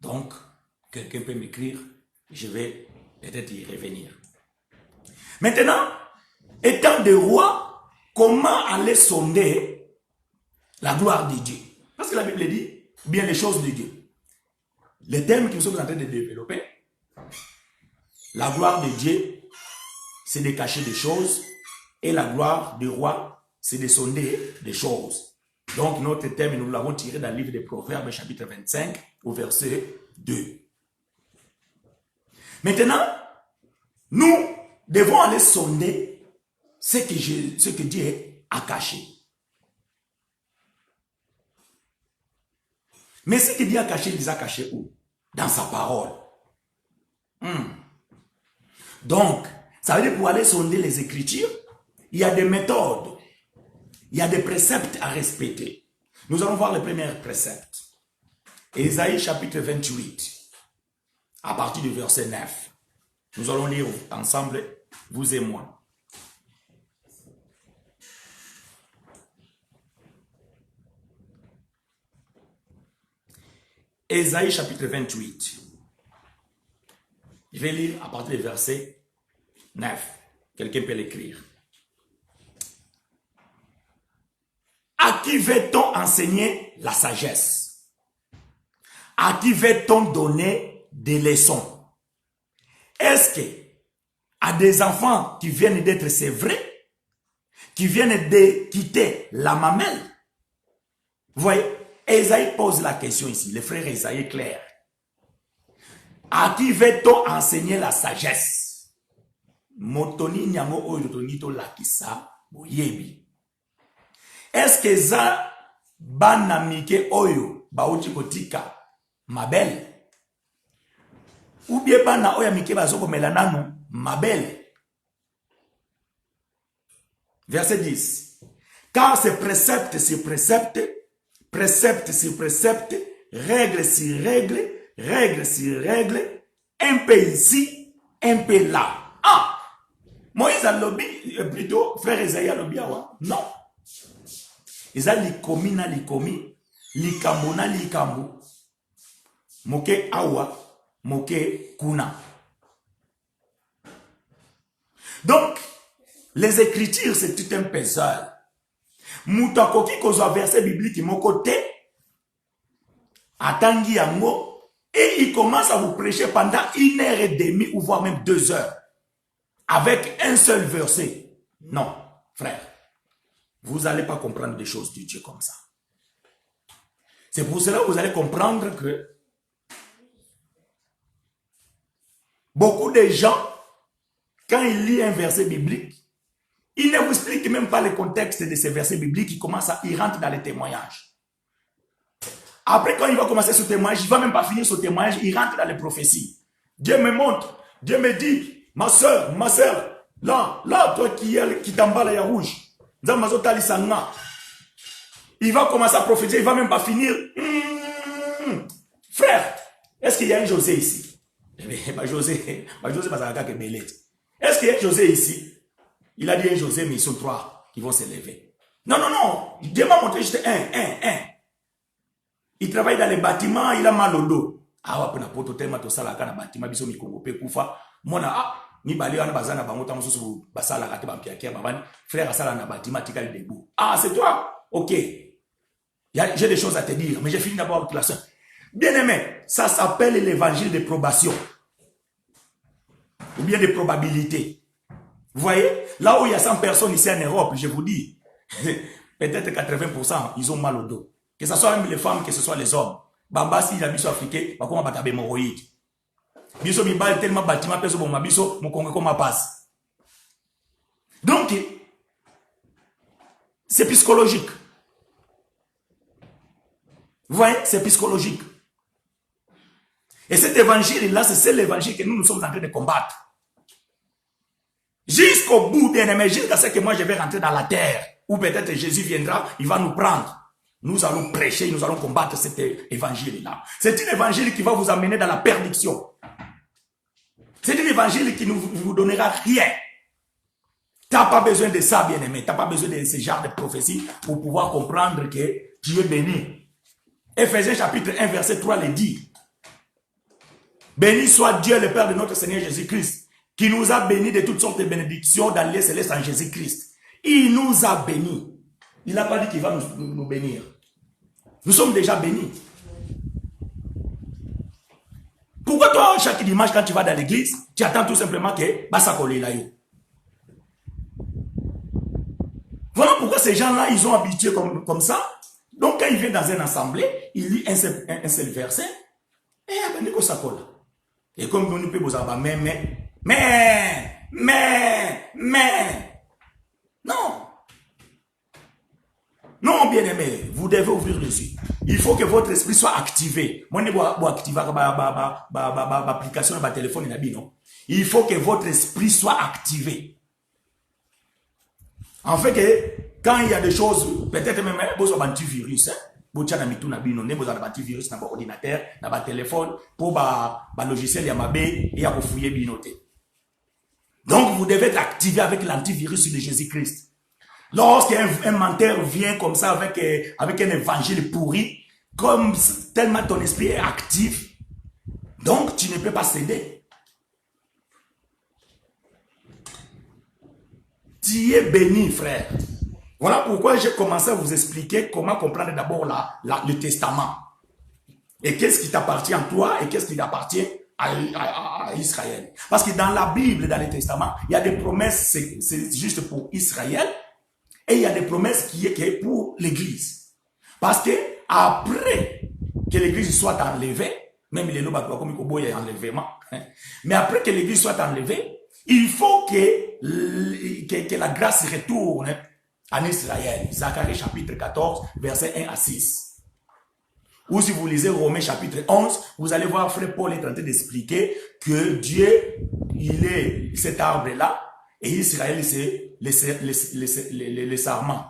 donc, quelqu'un peut m'écrire, je vais peut-être y revenir. Maintenant, étant des rois, comment aller sonder la gloire de Dieu? Parce que la Bible dit bien les choses de Dieu. Les thèmes que nous sommes en train de développer, la gloire de Dieu, c'est de cacher des choses, et la gloire du roi, c'est de sonder des choses. Donc, notre thème, nous l'avons tiré dans le livre des Proverbes, chapitre 25, au verset 2. Maintenant, nous devons aller sonder ce que Dieu a caché. Mais ce que Dieu a caché, il les a cachés où? Dans sa parole. Donc, ça veut dire pour aller sonder les Écritures, il y a des méthodes, il y a des préceptes à respecter. Nous allons voir les premiers préceptes. Ésaïe chapitre 28, à partir du verset 9. Nous allons lire ensemble, vous et moi. Ésaïe chapitre 28. Je vais lire à partir du verset 9. Quelqu'un peut l'écrire. À qui va-t-on enseigner la sagesse? À qui va-t-on donner des leçons? Est-ce que à des enfants qui viennent d'être sévrés, qui viennent de quitter la mamelle? Vous voyez, Ésaïe pose la question ici, le frère Ésaïe est clair. À qui va-t-on enseigner la sagesse? Motoni nyango oyo tonito lakisa boyebi. Est-ce que ça banamike oyo bauti kotika mabel? Ou bien bana oya mike bazoko melanano mabel? Verset 10. Car c'est précepte sur précepte, précepte sur précepte, règle sur règle, règle sur règle, un peu ici, un peu là. Ah! Moïse a lobby, plutôt, frère Esaïe a lobby, non. Ils ont likomi na likomi, likambo na likambo, moke awa, moke kuna. Donc, les écritures, c'est tout un puzzle. Moutakoki kozwa verset biblique mon côté, atangi yango, et il commence à vous prêcher pendant 1h30 ou voire même 2 heures, avec un seul verset. Non, frère. Vous n'allez pas comprendre des choses de Dieu comme ça. C'est pour cela que vous allez comprendre que beaucoup de gens, quand ils lisent un verset biblique, ils ne vous expliquent même pas le contexte de ces versets bibliques, ils rentrent dans les témoignages. Après, quand il va commencer ce témoignage, il ne va même pas finir ce témoignage, il rentre dans les prophéties. Dieu me montre, Dieu me dit, ma soeur, là, toi qui t'emballes à rouge, il va commencer à prophétiser, il ne va même pas finir. Frère, est-ce qu'il y a un José ici? José, est-ce qu'il y a un José ici? Il a dit un José, mais ils sont 3 qui vont s'élever. Non. Dieu m'a montré juste un. Il travaille dans les bâtiments, il a mal au dos. Ah, ouais, pour tellement tout ça, là, quand bâtiment, biso mi kongo pe kufa. Mona, ni bali wana bazana bangota mususu basala kati bampiakia babani. Frère asala na bâtiment tikali debout. Ah, c'est toi? Ok. J'ai des choses à te dire, mais j'ai fini d'abord avec la soeur. Bien-aimé, ça s'appelle l'évangile de probation. Ou bien de probabilité. Vous voyez? Là où il y a 100 personnes ici en Europe, je vous dis, peut-être 80%, ils ont mal au dos. Que ce soit même les femmes, que ce soit les hommes. Bamba, si la biso africaine, bah comment batabe hémorroïde. Biso mi bal tellement bâtiment, peso bon ma biso, mon congrès comme passe. Donc, c'est psychologique. Vous voyez? C'est psychologique. Et cet évangile-là, c'est l'évangile que nous sommes en train de combattre. Jusqu'au bout, bien-aimé, jusqu'à ce que moi je vais rentrer dans la terre, où peut-être Jésus viendra, il va nous prendre. Nous allons prêcher, nous allons combattre cet évangile-là. C'est un évangile qui va vous amener dans la perdition. C'est un évangile qui ne vous donnera rien. Tu n'as pas besoin de ça, bien-aimé. Tu n'as pas besoin de ce genre de prophétie pour pouvoir comprendre que tu es béni. Éphésiens chapitre 1, verset 3 le dit. Béni soit Dieu, le Père de notre Seigneur Jésus-Christ, qui nous a bénis de toutes sortes de bénédictions dans les célestes en Jésus-Christ. Il nous a bénis. Il n'a pas dit qu'il va nous bénir. Nous sommes déjà bénis. Pourquoi toi, chaque dimanche, quand tu vas dans l'église, tu attends tout simplement que Bassakole là. Voilà pourquoi ces gens-là, ils ont habitué comme ça. Donc, quand ils viennent dans une assemblée, ils lisent un seul verset. Et comme on peut vous avoir, mais, non. Non, bien-aimé, vous devez ouvrir les yeux. Il faut que votre esprit soit activé. Moi, je vais activer l'application de votre téléphone. Il faut que votre esprit soit activé. En fait, que, quand il y a des choses, peut-être même, vous avez un antivirus, vous avez un antivirus dans votre ordinateur, dans votre téléphone, pour le logiciel Yamabe et à fouiller binoté. Donc, vous devez être activé avec l'antivirus de Jésus-Christ. Lorsqu'un menteur vient comme ça avec un évangile pourri, comme tellement ton esprit est actif, donc tu ne peux pas céder. Tu es béni, frère. Voilà pourquoi j'ai commencé à vous expliquer comment comprendre d'abord le testament. Et qu'est-ce qui t'appartient à toi et qu'est-ce qui appartient à Israël. Parce que dans la Bible, dans le Testament, il y a des promesses, c'est juste pour Israël, et il y a des promesses qui est pour l'Église. Parce que après que l'Église soit enlevée, même les lobes comme il y a enlèvement, mais après que l'Église soit enlevée, il faut que la grâce retourne en Israël. Zacharie chapitre 14, versets 1 à 6. Ou si vous lisez Romains chapitre 11, vous allez voir frère Paul est en train d'expliquer que Dieu, il est cet arbre-là, et Israël, c'est les sarments.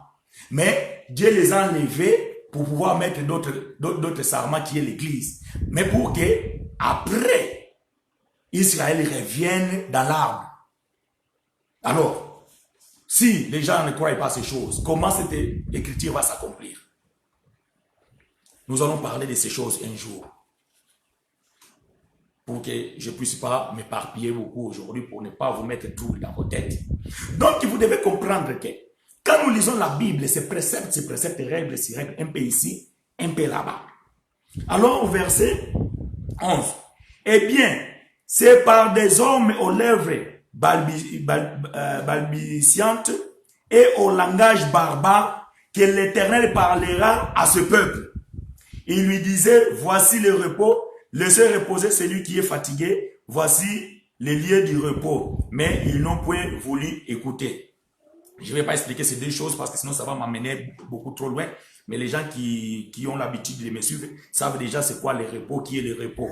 Mais Dieu les a enlevés pour pouvoir mettre d'autres sarments qui est l'Église. Mais pour que, après, Israël revienne dans l'arbre. Alors, si les gens ne croient pas ces choses, comment cette écriture va s'accomplir? Nous allons parler de ces choses un jour. Pour que je ne puisse pas m'éparpiller beaucoup aujourd'hui, pour ne pas vous mettre tout dans vos têtes. Donc, vous devez comprendre que quand nous lisons la Bible, c'est préceptes, règles, un peu ici, un peu là-bas. Alors, au verset 11. Eh bien, c'est par des hommes aux lèvres balbutiantes et au langage barbare que l'Éternel parlera à ce peuple. Il lui disait, voici le repos, laissez reposer celui qui est fatigué, voici les lieux du repos. Mais ils n'ont point voulu écouter. Je ne vais pas expliquer ces deux choses parce que sinon ça va m'amener beaucoup trop loin. Mais les gens qui ont l'habitude de me suivre savent déjà c'est quoi le repos, qui est le repos.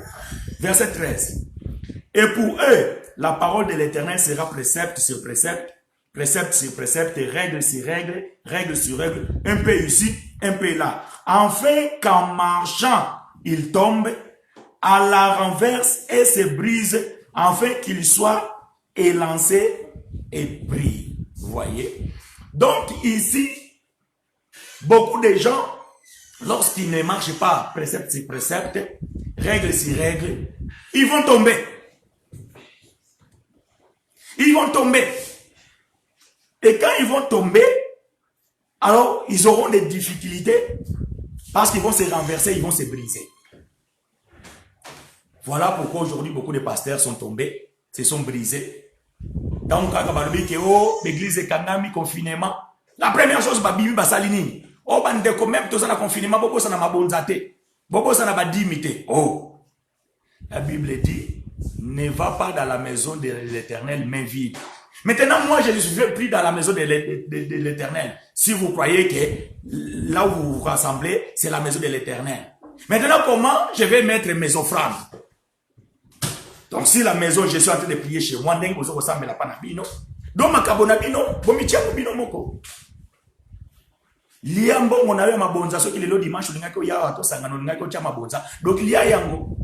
Verset 13. Et pour eux, la parole de l'Éternel sera précepte sur précepte, précepte sur précepte, règle sur règle, règle sur règle, un peu ici, un peu là. Enfin, qu'en marchant, il tombe, à la renverse et se brise, afin qu'il soit élancé et pris. Vous voyez? Donc ici, beaucoup de gens, lorsqu'ils ne marchent pas précepte sur précepte, règle sur règle, ils vont tomber. Ils vont tomber. Et quand ils vont tomber, alors ils auront des difficultés parce qu'ils vont se renverser, ils vont se briser. Voilà pourquoi aujourd'hui beaucoup de pasteurs sont tombés, se sont brisés. Donc, quand l'église est kangami, confinement, la première chose, babibi basalini. Oh, bande quand même, tout ça, le confinement, beaucoup ça n'a pas bonzate. Beaucoup ça n'a pas dimité. Oh. La Bible dit, ne va pas dans la maison de l'Éternel, main vide. Maintenant, moi, je suis pris dans la maison de l'Éternel. Si vous croyez que là où vous vous rassemblez, c'est la maison de l'Éternel. Maintenant, comment je vais mettre mes offrandes? Donc, si la maison, je suis en train de prier chez moi, donc, vous ressemblez à Panabino. Donc, ma kabonabino, bomitia bino moko. Liambo, on a eu ma bonza, ce qui est le dimanche, on a eu un sangano, on a eu ma bonza. Donc, il y a yango.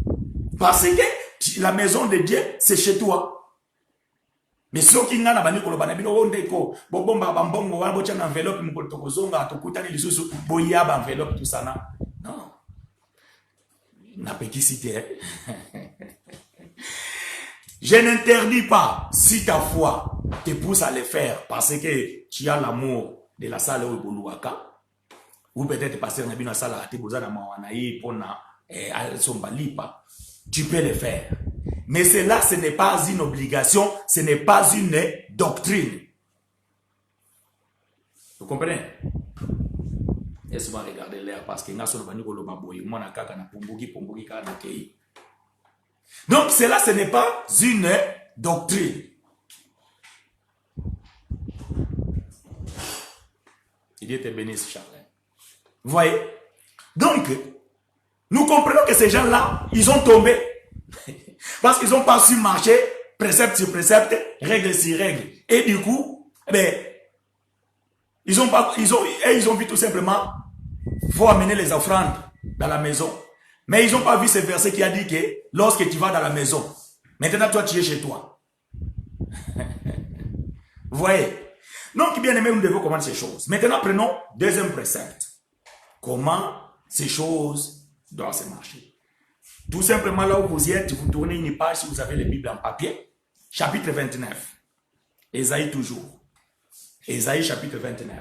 Parce que la maison de Dieu, c'est chez toi. Mais ceux qui n'ont pas de banabino, on déco, bobomba, bambongo, on a une enveloppe, on a tozonga, tokuta ni lisusu, boya, enveloppe, tout ça, non. N'a pas qui cité. Je n'interdis pas, si ta foi te pousse à le faire, parce que tu as l'amour de la salle où Boluaka, ou peut-être passer dans la salle à Tebozana Mawanaï, Pona, et Sombalipa, tu peux le faire. Mais cela, ce n'est pas une obligation, ce n'est pas une doctrine. Vous comprenez? Laisse-moi regarder l'air parce que donc cela, ce n'est pas une doctrine. Il te bénisse, Charles. Vous voyez? Donc, nous comprenons que ces gens-là, ils ont tombé. Parce qu'ils n'ont pas su marcher, précepte sur précepte, règle sur règle. Et du coup, ils ont vu tout simplement, il faut amener les offrandes dans la maison. Mais ils n'ont pas vu ce verset qui a dit que lorsque tu vas dans la maison, maintenant toi tu es chez toi. Vous voyez? Donc bien aimé, nous devons comprendre ces choses. Maintenant prenons deuxième précepte. Comment ces choses doit se marcher. Tout simplement, là où vous y êtes, vous tournez une page si vous avez les Bibles en papier. Chapitre 29. Ésaïe toujours. Ésaïe chapitre 29.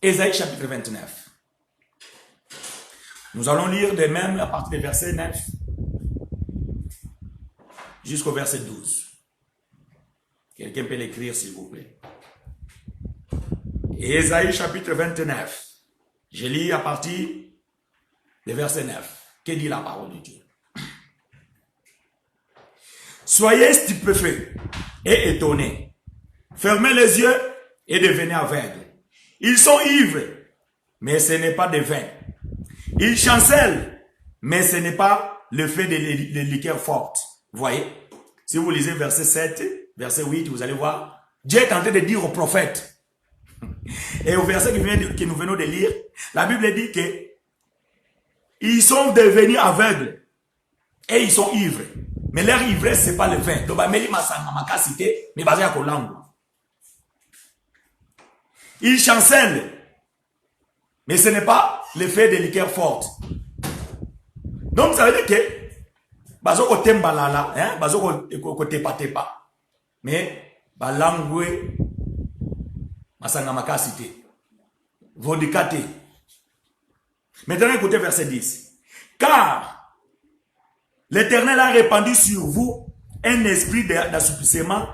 Ésaïe chapitre 29. Nous allons lire de même à partir du verset 9 jusqu'au verset 12. Quelqu'un peut l'écrire s'il vous plaît. Ésaïe chapitre 29. Je lis à partir du verset 9. Que dit la parole de Dieu? Soyez stupéfaits et étonnés. Fermez les yeux et devenez aveugles. Ils sont ivres, mais ce n'est pas de vin. Ils chancellent, mais ce n'est pas le fait de liqueurs fortes. Vous voyez? Si vous lisez verset 7, verset 8, vous allez voir. Dieu est en train de dire aux prophètes. Et au verset que nous venons de lire, la Bible dit que ils sont devenus aveugles et ils sont ivres. Mais leur ivresse, ce n'est pas le vin. Donc, mais basé à langue. Ils chancellent, mais ce n'est pas l'effet des liqueurs fortes. Donc, ça veut dire que bazo ko tembalala, hein, bazo ko tepa, mais balangwe masanga makasite, vodikate. Maintenant, écoutez verset 10. Car l'Éternel a répandu sur vous un esprit d'assouplissement.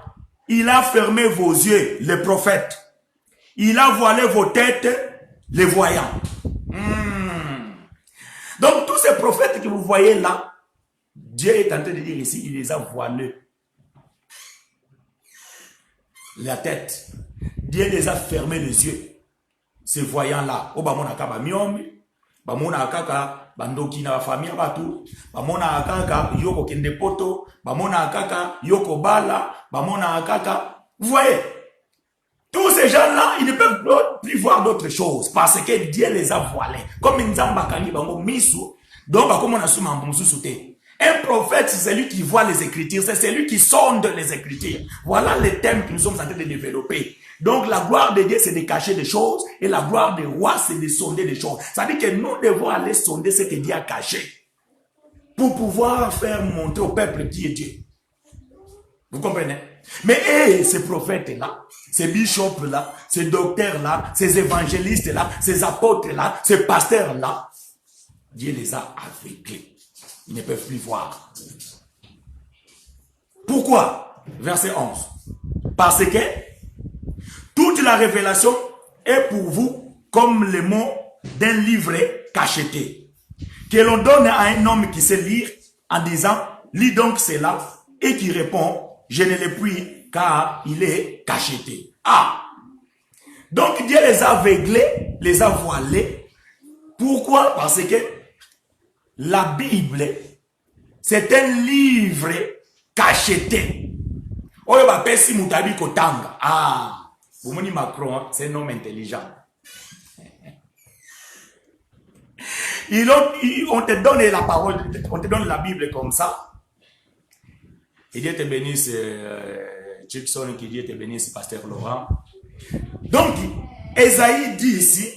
Il a fermé vos yeux, les prophètes. Il a voilé vos têtes, les voyants. Donc, tous ces prophètes que vous voyez là, Dieu est en train de dire ici, il les a voilés. La tête. Dieu les a fermé les yeux. Ces voyants-là. Obamona kaba miomi. Bamona kaka bandoki na famille batu. Bamona kaka yoko kende poto. Bamona kaka yoko bala. Bamona kaka. Vous voyez? Tous ces gens-là, ils ne peuvent plus voir d'autres choses parce que Dieu les a voilés. Comme Nzamba Kani Bango Misu, donc comme on a su Mambousouté. Un prophète, c'est celui qui voit les Écritures, c'est celui qui sonde les Écritures. Voilà les thèmes que nous sommes en train de développer. Donc la gloire de Dieu, c'est de cacher des choses et la gloire des rois, c'est de sonder des choses. Ça veut dire que nous devons aller sonder ce que Dieu a caché pour pouvoir faire montrer au peuple qui est Dieu. Vous comprenez? Mais ces prophètes-là, ces bishops-là, ces docteurs-là, ces évangélistes-là, ces apôtres-là, ces pasteurs-là, Dieu les a aveuglés. Ils ne peuvent plus voir. Pourquoi? Verset 11. Parce que toute la révélation est pour vous comme le mot d'un livret cacheté, que l'on donne à un homme qui sait lire en disant, lis donc cela, et qui répond, je ne l'ai puis car il est cacheté. Ah! Donc Dieu les a aveuglés, les a voilés. Pourquoi? Parce que la Bible, c'est un livre cacheté. Oyo ba pesi mutabi kotanga. Ah! Boumoni Macron, c'est un homme intelligent. On te donne la parole, on te donne la Bible comme ça. Et Dieu te bénisse, Jackson, qui Dieu te bénisse, Pasteur Laurent. Donc, Ésaïe dit ici,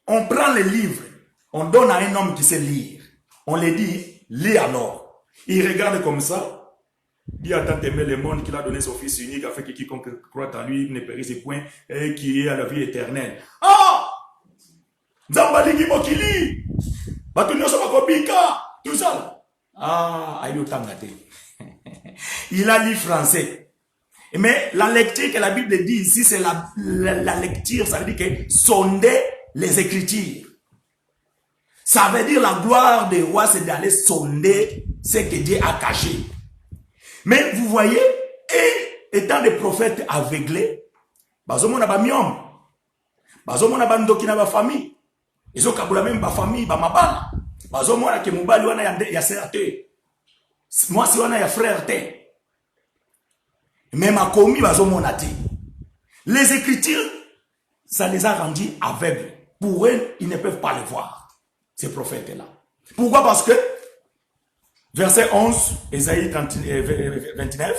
on prend les livres, on donne à un homme qui sait lire. On lui dit, lis alors. Il regarde comme ça. Dieu a tant aimé le monde qu'il a donné son Fils unique afin que quiconque croit en lui ne périsse point et qui est à la vie éternelle. Ah! Zambaligi Mokili! Batunyoso Makobika! Tout ça. Ah, aïe tangate. Il a lu français. Mais la lecture que la Bible dit ici, c'est la lecture, ça veut dire que sonder les Écritures. Ça veut dire la gloire des rois, c'est d'aller sonder ce que Dieu a caché. Mais vous voyez, et étant des prophètes aveuglés, bazomona ba miom, bazomona ba ndoki na ba famille, ils kabula même ba famille ba mabala, bazomona ke mubali wana ya serte. Moi, si on a un frère, même à commis, les Écritures, ça les a rendus aveugles. Pour eux, ils ne peuvent pas les voir, ces prophètes-là. Pourquoi? Parce que, verset 11, Ésaïe 29,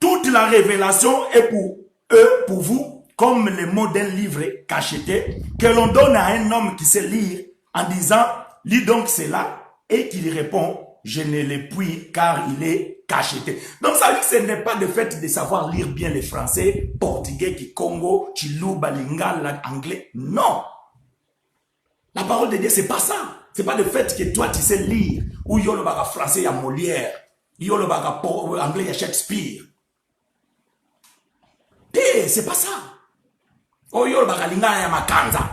toute la révélation est pour eux, pour vous, comme le mot d'un livre cacheté que l'on donne à un homme qui sait lire en disant « lis donc cela » et qu'il répond « je ne le puis car il est cacheté ». Donc ça veut dire que ce n'est pas le fait de savoir lire bien le français, portugais, kikongo, chiluba, lingala, anglais. Non. La parole de Dieu, c'est pas ça. C'est pas le fait que toi tu sais lire. Ou il y a le baga français, il y a Molière. Il y a le baga anglais, il y a Shakespeare. C'est pas ça. Oh, il y a le baga lingala, il y a Makanza.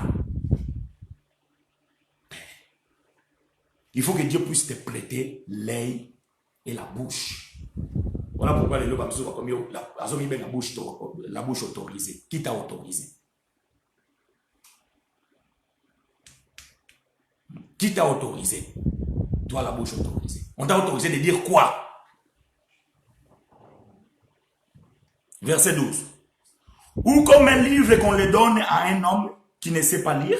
Il faut que Dieu puisse te prêter l'œil et la bouche. Voilà pourquoi les lobes comme la bouche autorisée. Qui t'a autorisé? Qui t'a autorisé? Toi, la bouche autorisée. On t'a autorisé de dire quoi? Verset 12. Ou comme un livre qu'on le donne à un homme qui ne sait pas lire,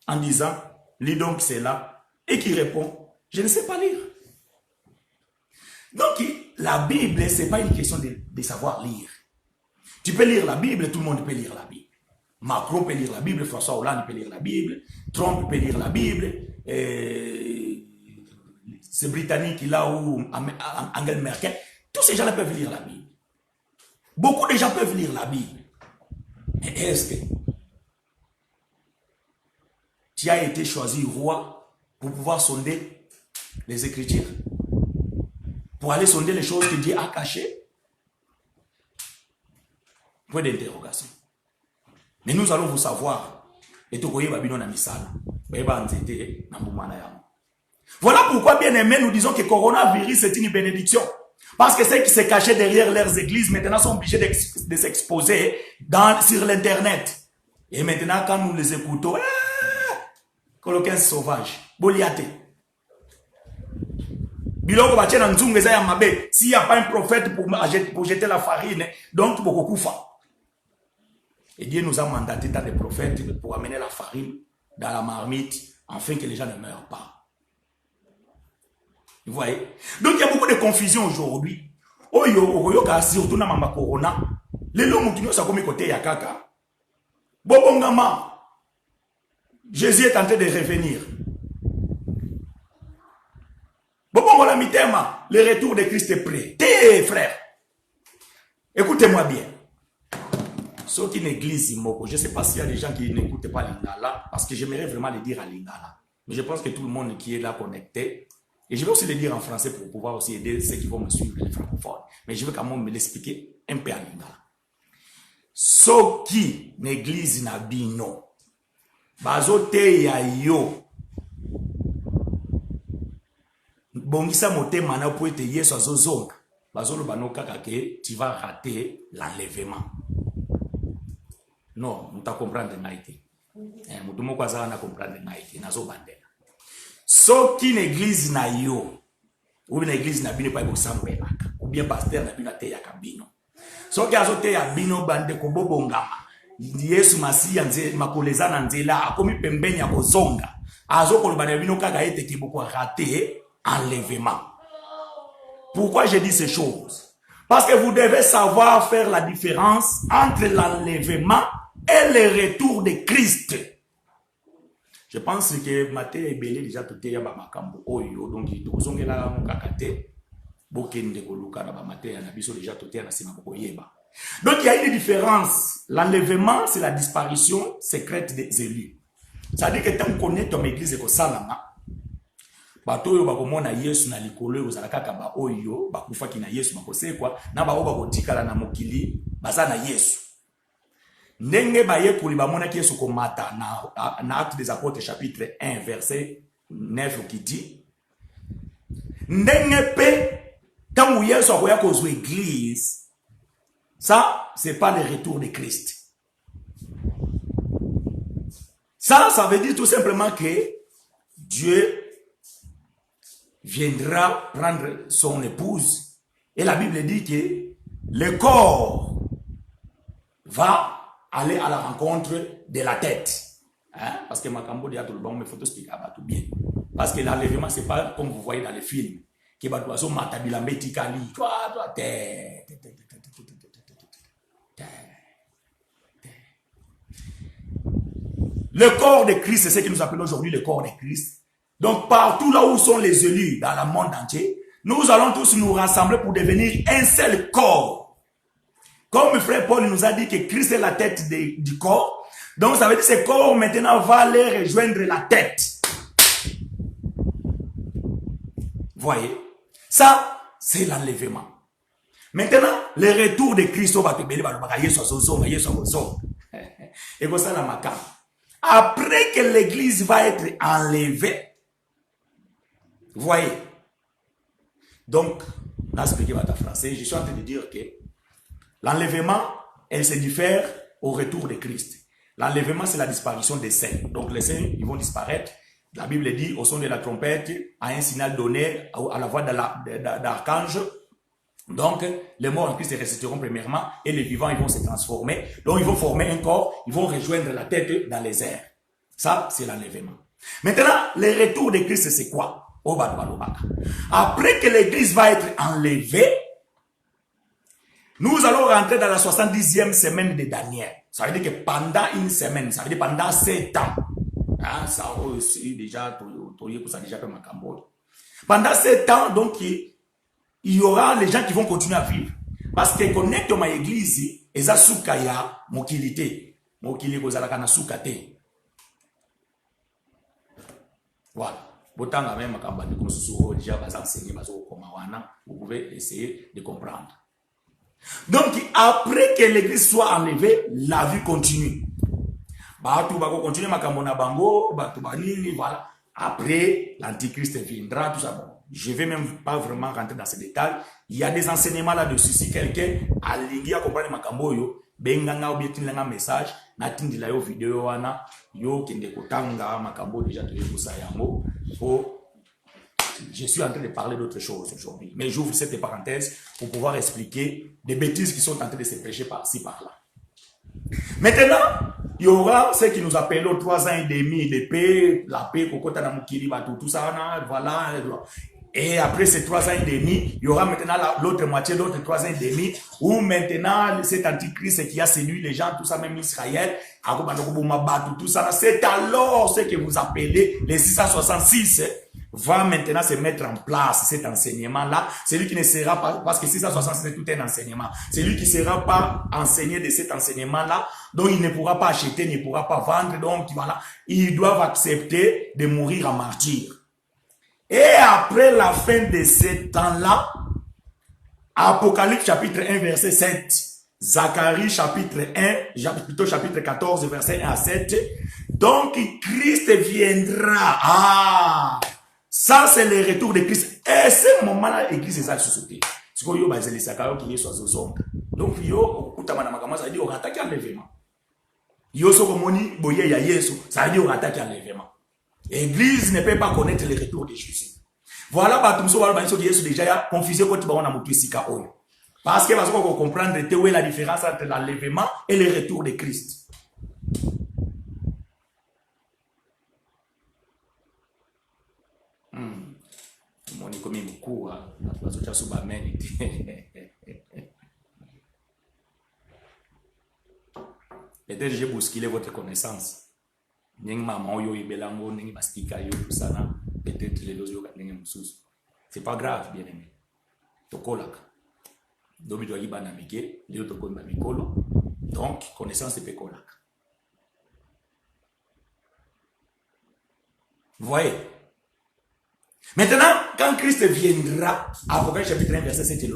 en disant, lis donc cela, et qui répond, je ne sais pas lire. Donc, la Bible, ce n'est pas une question de savoir lire. Tu peux lire la Bible, tout le monde peut lire la Bible. Macron peut lire la Bible, François Hollande peut lire la Bible, Trump peut lire la Bible, c'est Britannique là où Angela Merkel, tous ces gens-là peuvent lire la Bible. Beaucoup de gens peuvent lire la Bible. Mais est-ce que tu as été choisi roi pour pouvoir sonder les Écritures? Pour aller sonder les choses que Dieu a cachées? Point d'interrogation. Mais nous allons vous savoir. Et tout voilà pourquoi, bien aimé, nous disons que le coronavirus est une bénédiction. Parce que ceux qui se cachaient derrière leurs églises, maintenant sont obligés de s'exposer sur l'internet. Et maintenant, quand nous les écoutons, Coloquin sauvage, Boliate. S'il n'y a pas un prophète pour jeter la farine, donc beaucoup de Et Dieu nous a mandaté dans des prophètes pour amener la farine dans la marmite, afin que les gens ne meurent pas. Vous voyez? Donc il y a beaucoup de confusion aujourd'hui. Surtout dans ma corona, les hommes qui sont comme côté Yakaka. Bobongama, Jésus est en train de revenir. Bobongola mitema, le retour de Christ est prêt. Frère, écoutez-moi bien. Sauf qu'une église, je ne sais pas s'il y a des gens qui n'écoutent pas Lingala, parce que j'aimerais vraiment le dire à Lingala. Mais je pense que tout le monde qui est là connecté, et je vais aussi le dire en français pour pouvoir aussi aider ceux qui vont me suivre, les francophones. Mais je veux quand même me l'expliquer un peu à Lingala. Sauf qui l'église n'a bino, bazote ya yo, bongisa motema na po ete yeso azozonga, bazolo banoka kake, tu vas rater l'enlèvement. Non, nous t'as comprendre naïté. Nous devons pas comprendre naïté. Nazo bandela. So qui l'église na yo, ou bien l'église na bino pas bosambelaka, ou bien pasteur na bino te ya kabino. So qui azote ya bino bande ko bobongama. Yesu Masia nze makoleza na nzela akomi pembeni ya kozonga. Azo ko lobana bino kaka ete ki boko rater enlèvement. Pourquoi je dis ces choses? Parce que vous devez savoir faire la différence entre l'enlèvement et le retour de Christ. Je pense que Matthieu est belé déjà tout est makambo oyo donc il tozonge la mukakate bokende koluka na Matthieu na biso déjà tout est na sima boyeba. Donc il y a une différence. L'enlèvement c'est la disparition secrète des élus. Ça veut dire que tant qu'on connaît ton église ko salama bato oyo bakomona Yesu na likolo ozalaka ka ba oyo bakufaki na Yesu makosekwa na ba bakotikala na mokili baza na Yesu. Ndenge baye kuli bamona ki Yesu komata na Actes des Apôtres chapitre 1 verset 9 qui dit ndenge pe tant Yesu akoya kozwa église ça c'est pas le retour de Christ. Ça veut dire tout simplement que Dieu viendra prendre son épouse et la Bible dit que le corps va aller à la rencontre de la tête. Hein? Parce que Makambo dit à tout le monde, mais il faut expliquer à tout bien. Parce que l'enlèvement, ce n'est pas comme vous voyez dans les films. Qui va doit matabila metikali. Toi, tête. Le corps de Christ, c'est ce que nous appelons aujourd'hui le corps de Christ. Donc, partout là où sont les élus dans le monde entier, nous allons tous nous rassembler pour devenir un seul corps. Comme le frère Paul nous a dit que Christ est la tête du corps, donc ça veut dire que ce corps maintenant va aller rejoindre la tête. Voyez, ça, c'est l'enlèvement. Maintenant, le retour de Christ, et comme ça, la macabre. Après que l'église va être enlevée, voyez. Donc, on a expliqué votre français. Je suis en train de dire que l'enlèvement, elle se diffère au retour de Christ. L'enlèvement, c'est la disparition des saints. Donc, les saints, ils vont disparaître. La Bible dit, au son de la trompette, à un signal donné, à la voix d'archange. Donc, les morts en Christ se ressusciteront premièrement et les vivants, ils vont se transformer. Donc, ils vont former un corps, ils vont rejoindre la tête dans les airs. Ça, c'est l'enlèvement. Maintenant, le retour de Christ, c'est quoi? Après que l'église va être enlevée, nous allons rentrer dans la 70e semaine de Daniel. Ça veut dire que pendant une semaine, ça veut dire pendant 7 ans. Hein, ça aussi, déjà, pendant 7 ans, donc, il y aura les gens qui vont continuer à vivre. Parce que connecte ma église, eza suka ya mokilité. Mokili kozalaka na suka te. Voilà. Botanga même makambani comme souvent déjà bas enseigner bazo koma wana, vous pouvez essayer de comprendre. Donc après que l'église soit enlevée, la vie continue. Batu bako continue makambo na bango, batu banini voilà. Après l'antichrist viendra tout ça bon. Je ne vais même pas vraiment rentrer dans ces détails. Il y a des enseignements là-dessus. Si quelqu'un a lié à comprendre makambo yo, benganga ou bien un message, n'atteindre la vidéo wana, yo kende kotanga makambo déjà de yango. Je suis en train de parler d'autre chose aujourd'hui. Mais j'ouvre cette parenthèse pour pouvoir expliquer des bêtises qui sont en train de se prêcher par-ci, par-là. Maintenant, il y aura ce qui nous appellent 3 ans et demi de paix, la paix, tout ça, voilà. Et après ces 3 ans et demi, il y aura maintenant l'autre moitié, l'autre 3 ans et demi, où maintenant cet antichrist qui a séduit les gens, tout ça, même Israël, tout ça, c'est alors ce que vous appelez les 666 va maintenant se mettre en place cet enseignement-là. Celui qui ne sera pas, parce que 666 c'est tout un enseignement, celui qui ne sera pas enseigné de cet enseignement-là, donc il ne pourra pas acheter, ne pourra pas vendre, donc voilà, ils doivent accepter de mourir en martyr. Et après la fin de ce temps-là, Apocalypse chapitre 1 verset 7, Zacharie chapitre 1, plutôt chapitre 14 verset 1 à 7, donc Christ viendra. Ah, ça c'est le retour de Christ. Et ce moment-là, l'église est à la société. C'est comme yo bazeli sakao qui est soit zozonga. Donc yo kutamana makama ça dit on attaque enlèvement. Yo soko moni boye ya Yesu, ça dit on attaque enlèvement. L'église ne peut pas connaître le retour de Jésus. Voilà, batumso wala baniso Yesu déjà ya confusé quand tu vas na mutu sika oyo. Parce que parce qu'on comprendre où est la différence entre l'enlèvement et le retour de Christ. Mon économie beaucoup hein, parce que ça amen. Peut-être j'ai bousculé votre connaissance. Peut-être les deux c'est pas grave, bien aimé. Donc, connaissance de Pécolak. Vous voyez? Maintenant, quand Christ viendra, Apocalypse chapitre 1, verset 7,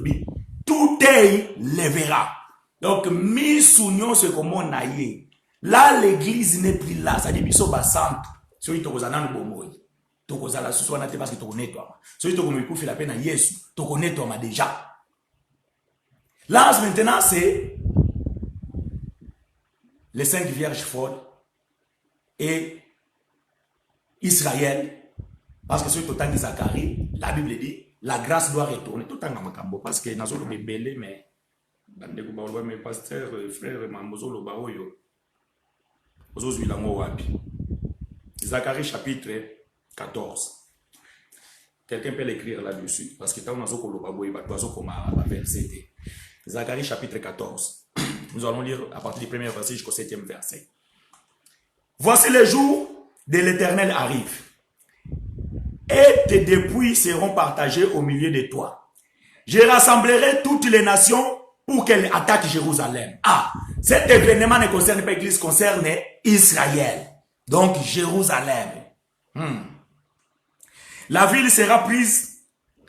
tout œil le verra. Donc, mi sounion ce comme on a eu. Là, l'église n'est plus là. Ça dit, biso basante. Celui qui a un bon mot. Tokozala suswana te parce que tokone toi. Celui qui a fait la peine à Yesu, tokone toi déjà. Là, maintenant, c'est les 5 vierges folles et Israël. Parce que sur le temps de Zacharie, la Bible dit, la grâce doit retourner. Tout le temps dans Makambo. Parce que nous avons des belés, mais mes pasteurs, frères, Mambozo, Baoyo. Zacharie chapitre 14. Quelqu'un peut l'écrire là-dessus. Parce que tant verset. Zacharie chapitre 14. Nous allons lire à partir du premier verset jusqu'au 7e verset. Voici les jours de l'Éternel arrivent. Et tes dépouilles seront partagées au milieu de toi. Je rassemblerai toutes les nations pour qu'elles attaquent Jérusalem. Ah, cet événement ne concerne pas l'Église, concerne Israël. Donc Jérusalem. La ville sera prise,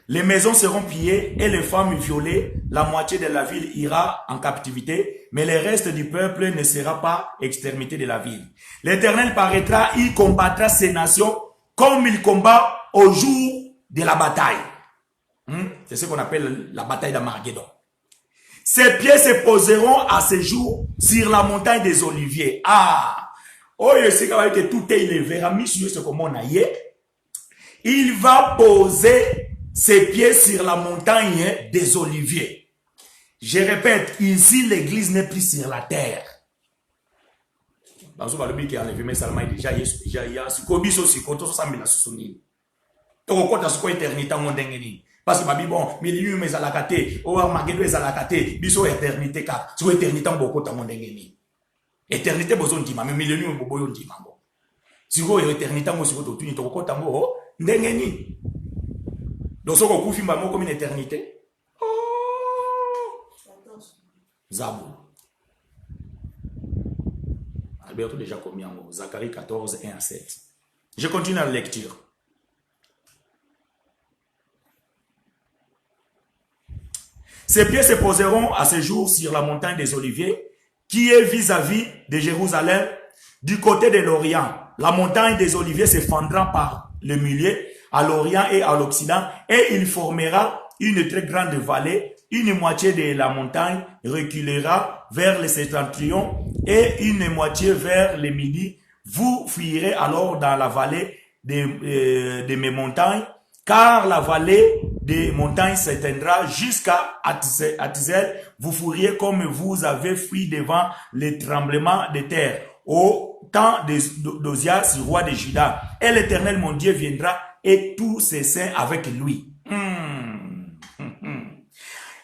les maisons seront pillées et les femmes violées. La moitié de la ville ira en captivité, mais le reste du peuple ne sera pas exterminé de la ville. L'Éternel paraîtra, il combattra ces nations comme il combat au jour de la bataille. C'est ce qu'on appelle la bataille d'Armageddon. Ses pieds se poseront à ce jour sur la montagne des Oliviers. Ah, oh, je sais que tout est élevé. Il va poser ses pieds sur la montagne des Oliviers. Je répète, ici l'église n'est plus sur la terre. Parce que bon, millénium est à la caté, ou Armageddon est à la caté, biso éternité ka, sur éternité en beaucoup ta mondengeni. Éternité besoin d'ima, mais millénium bobo yon d'ima. Si vous éternité en aussi tu n'y toko tango, ndengeni. Donc ce qu'on confirme comme une éternité. Oh, Zabou. Alberto déjà commis en gros, Zacharie 14, 1 à 7. Je continue la lecture. Ses pieds se poseront à ce jour sur la montagne des Oliviers, qui est vis-à-vis de Jérusalem, du côté de l'Orient. La montagne des Oliviers se fendra par le milieu, à l'Orient et à l'Occident, et il formera une très grande vallée. Une moitié de la montagne reculera vers le septentrion et une moitié vers le midi. Vous fuirez alors dans la vallée de mes montagnes, car la vallée des montagnes s'éteindra jusqu'à Atzel. Vous fuiriez comme vous avez fui devant les tremblements de terre au temps d'Osias, roi de Juda. Et l'Éternel, mon Dieu, viendra et tous ses saints avec lui.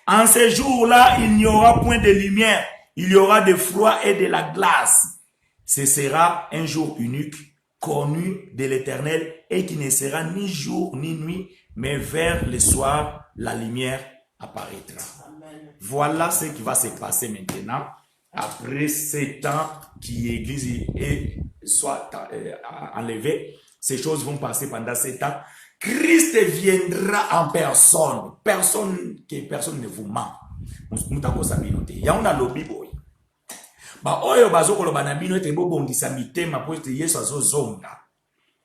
En ces jours-là, il n'y aura point de lumière, il y aura de froid et de la glace. Ce sera un jour unique, connu de l'Éternel, et qui ne sera ni jour ni nuit, mais vers le soir, la lumière apparaîtra. Amen. Voilà ce qui va se passer maintenant, après 7 ans qui l'Église soit enlevée. Ces choses vont passer pendant 7 ans. Christ viendra en personne. Personne ne vous ment. Il y a un lobby boy. Ba oyo bazo koloba na bino ete bo bongisa mitema po ete Yesu azozonga.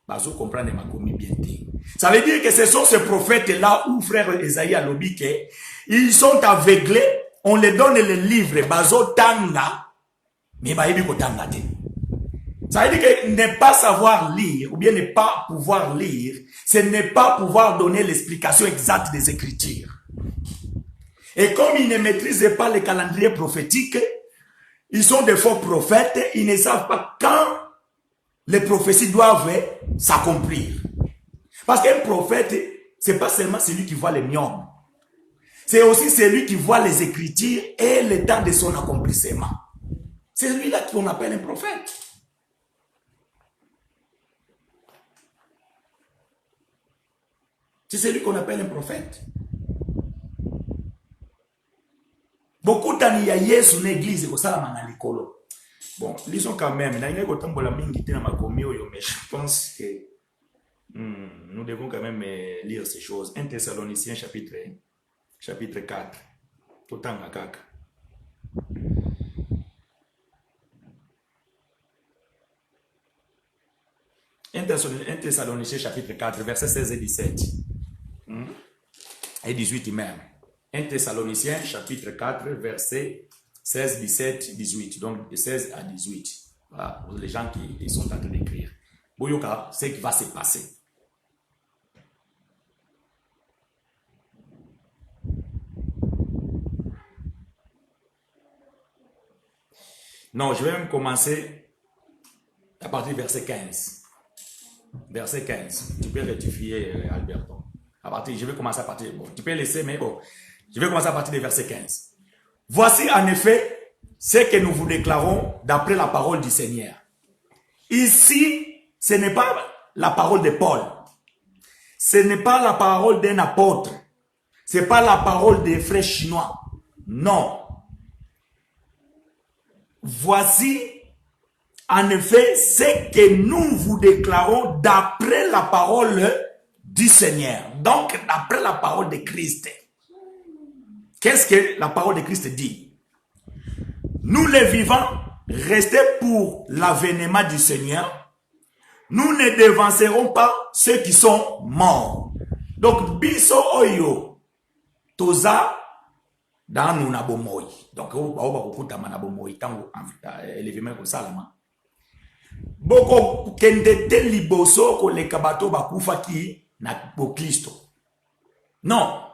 Bazo comprendre makomi bien te. Ça veut dire que ce sont ces prophètes là où frère Esaïe a lobby que ils sont aveuglés, on les donne les livres bazo tanga mais ba yebi ko tanga te. Ça veut dire que ne pas savoir lire ou bien ne pas pouvoir lire, ce n'est pas pouvoir donner l'explication exacte des Écritures. Et comme ils ne maîtrisent pas le calendrier prophétique, ils sont des faux prophètes, ils ne savent pas quand les prophéties doivent s'accomplir. Parce qu'un prophète, c'est pas seulement celui qui voit les miomes, c'est aussi celui qui voit les Écritures et le temps de son accomplissement. C'est celui-là qu'on appelle un prophète. C'est celui qu'on appelle un prophète. Beaucoup d'années, il y a Yesu dans l'église, bon, lisons quand même. Mais je pense que nous devons quand même lire ces choses. 1 Thessaloniciens chapitre 4. Autant à caca. 1 Thessaloniciens chapitre 4, versets 16 et 17. Et 18 même. 1 Thessaloniciens chapitre 4, versets 16, 17, 18. Donc de 16 à 18. Voilà, pour les gens qui sont en train d'écrire. Boyoka, c'est ce qui va se passer. Non, je vais même commencer à partir du verset 15. Verset 15. Tu peux rectifier, Alberto. Je vais commencer à partir. Bon, tu peux laisser, mais bon. Je vais commencer à partir du verset 15. Voici en effet ce que nous vous déclarons d'après la parole du Seigneur. Ici, ce n'est pas la parole de Paul. Ce n'est pas la parole d'un apôtre. Ce n'est pas la parole des frères chinois. Non. Voici, en effet, ce que nous vous déclarons d'après la parole du Seigneur. Donc, d'après la parole de Christ. Qu'est-ce que la parole de Christ dit? Nous les vivants, restez pour l'avènement du Seigneur. Nous ne devancerons pas ceux qui sont morts. Donc, biso oyo, toza, dans nous na bomoi. Donc, on va kukuta mana bomoi, tango, l'événement ko salama. Boko kende te liboso ko le kabato bakufa ki na bo Kristo. Non.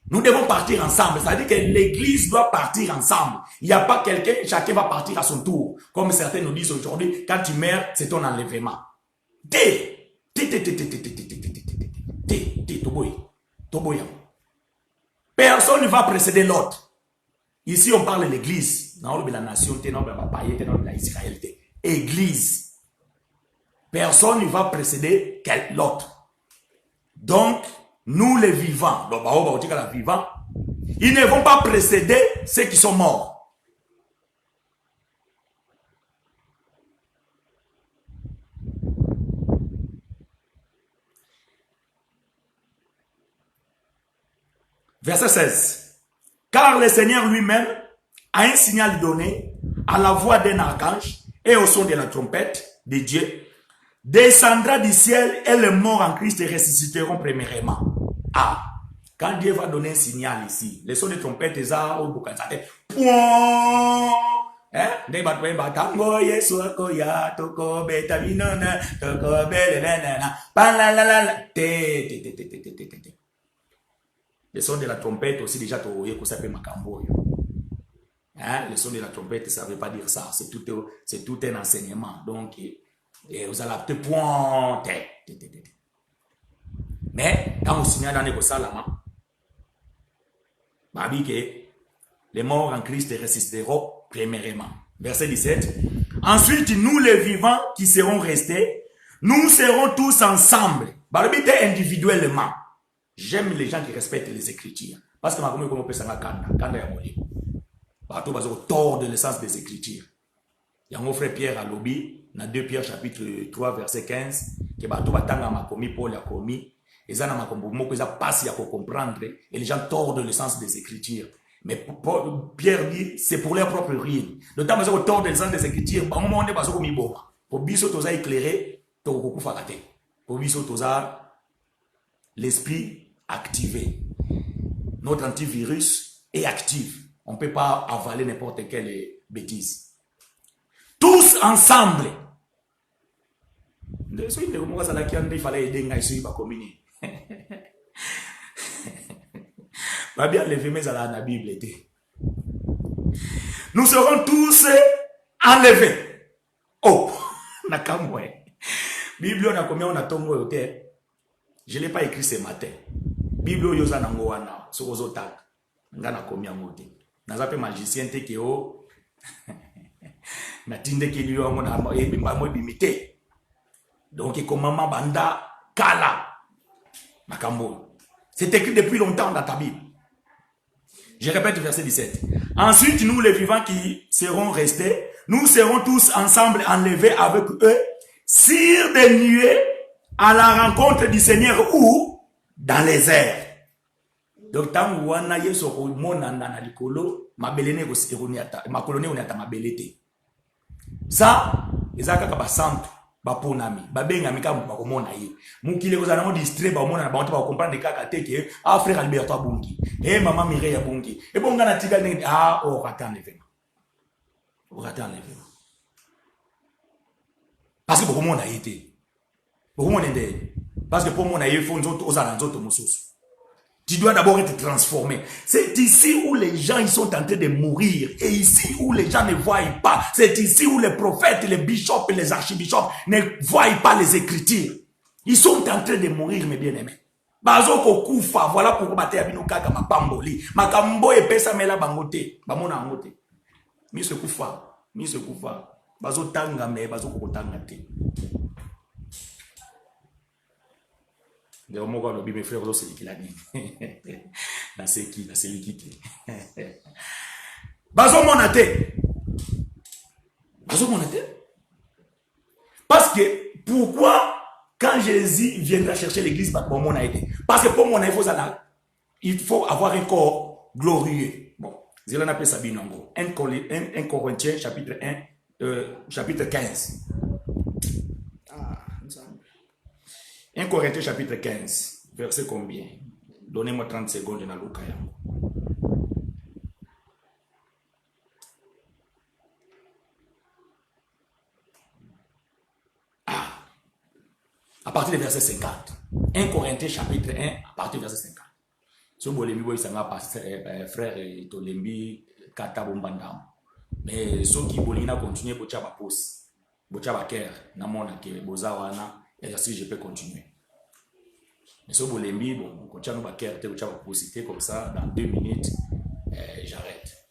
Nous devons partir ensemble. C'est-à-dire que l'église doit partir ensemble. Il n'y a pas quelqu'un, chacun va partir à son tour. Comme certains nous disent aujourd'hui, quand tu meurs, c'est ton enlèvement. Personne ne va précéder l'autre. Ici, on parle de l'église. Non, de la nation, non, de l'Israël. Église. Personne ne va précéder l'autre. Donc, nous les vivants, donc ils ne vont pas précéder ceux qui sont morts. Verset 16. Car le Seigneur lui-même a un signal donné à la voix d'un archange et au son de la trompette de Dieu, descendra du ciel et les morts en Christ ressusciteront premièrement. Ah, quand Dieu va donner un signal ici, les sons de trompette, les arts, au boucanzate, point, hein, des batango, yesuako ya, toko, beta, minona, toko, belenana, palalala, te. Les sons de la trompette aussi, déjà, ça s'appelle Makamboyo. Hein, les sons de la trompette, ça ne veut pas dire ça, c'est tout un enseignement. Donc, vous allez appeler point, te. Mais, quand on signale dans les Salama, les morts en Christ ressusciteront premièrement. Verset 17. Ensuite, nous les vivants qui serons restés, nous serons tous ensemble. Individuellement. J'aime les gens qui respectent les Écritures. Parce que ma commune, on peut s'en kanda ya moli. Bato bazo tort de l'essence des Écritures. Il y a mon frère Pierre à lobby, dans 2 Pierre chapitre 3 verset 15, que bato batanga ma commis Paul a commis. Et ça, pas à comprendre. Et les gens tordent le sens des Écritures. Mais Pierre dit, c'est pour leur propre ruine. D'autant que tord le sens des Écritures, au moment où on est passé comme il bon. Pour biso toza éclairé, to fakate. Pour biso toza l'esprit activé. Notre antivirus est actif. On ne peut pas avaler n'importe quelle bêtise. Tous ensemble. Il fallait aider les communes. Bien levé mais à la Bible était. Nous serons tous enlevés. Oh, nakamwe. Bible on a combien on a tongo yote. Je l'ai pas écrit ce matin. Bible yoza nango wana sokozota. Ngana combien ngote. Nazape magicien te ke o. Na tinde ke liyo ngona mo bimité. Donc comme maman banda kala. Makambo. C'est écrit depuis longtemps dans ta Bible. Je répète verset 17. Ensuite, nous les vivants qui serons restés, nous serons tous ensemble enlevés avec eux sur des nuées à la rencontre du Seigneur ou dans les airs. Donc, tant que wana yeso ko mona na likolo, mabelene ko sironiata, makolone onata mabelete. Ça, ezaka ka basantu. Baponami, babengami ka bakomona ye. Mukile ko zana mo distrait ba mona na ba ba comprendre kaka teke ah frère Alberto Abungi. Maman Mireille Abungi. Et bon ngana tika ne oh attends l'événement. Oh attends l'événement. Parce que bakomona ye te. Bakomona ndé. Parce que pour mona ye faut nzoto ozala nzoto mususu. Tu dois d'abord être transformé. C'est ici où les gens ils sont en train de mourir. Et ici où les gens ne voient pas. C'est ici où les prophètes, les bishops et les archibishops ne voient pas les Écritures. Ils sont en train de mourir, mes bien-aimés. Bazoko kufa, voilà pourquoi bate abino kaka mapamboli. Makambo e pesa mela bangote. Bamona angote. Mi se kufa. bazo tanga mais bazo kotanga te. D'ailleurs, moi, quand mes frères, c'est qui l'a dit. C'est qui, c'est lui qui. Bazo monate. Bazo monate. Parce que, pourquoi, quand Jésus viendra chercher l'église, bon, mon a été. Parce que pour mon il faut avoir un corps glorieux. Bon, je l'en appelle Sabine en gros. 1 Corinthiens, chapitre 1, chapitre 15. 1 Corinthiens chapitre 15, verset combien? Donnez-moi 30 secondes dans Luka. À partir du verset 50. 1 Corinthiens chapitre 1, à partir du verset 50. Ce bolémi, il s'en va frère Tolembi, Kata Bombandam. Mais ceux qui bolina continuer, Bochaba Pos, Bochaba Ker, Namona, Bozawana. Et si je peux continuer. Mais ce bolémi, bon, quand tu as une comme ça, dans 2 minutes, j'arrête.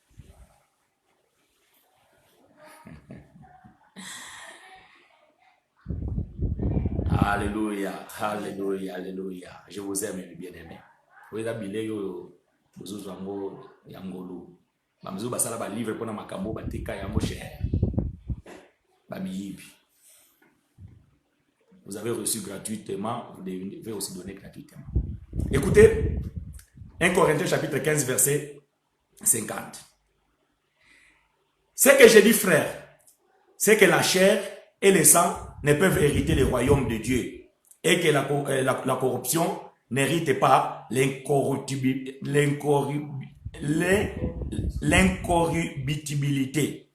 Alléluia, alléluia, alléluia. Je vous aime, mes bien-aimés. Vous avez yo, vous avez yangolo. Bamzo basala ba livre pour na makambo batika yango cher. Bamiyibi. Vous avez reçu gratuitement, vous devez aussi donner gratuitement. Écoutez, 1 Corinthiens chapitre 15, verset 50. Ce que j'ai dit, frère, c'est que la chair et le sang ne peuvent hériter le royaume de Dieu et que la corruption n'hérite pas l'incorruptibilité.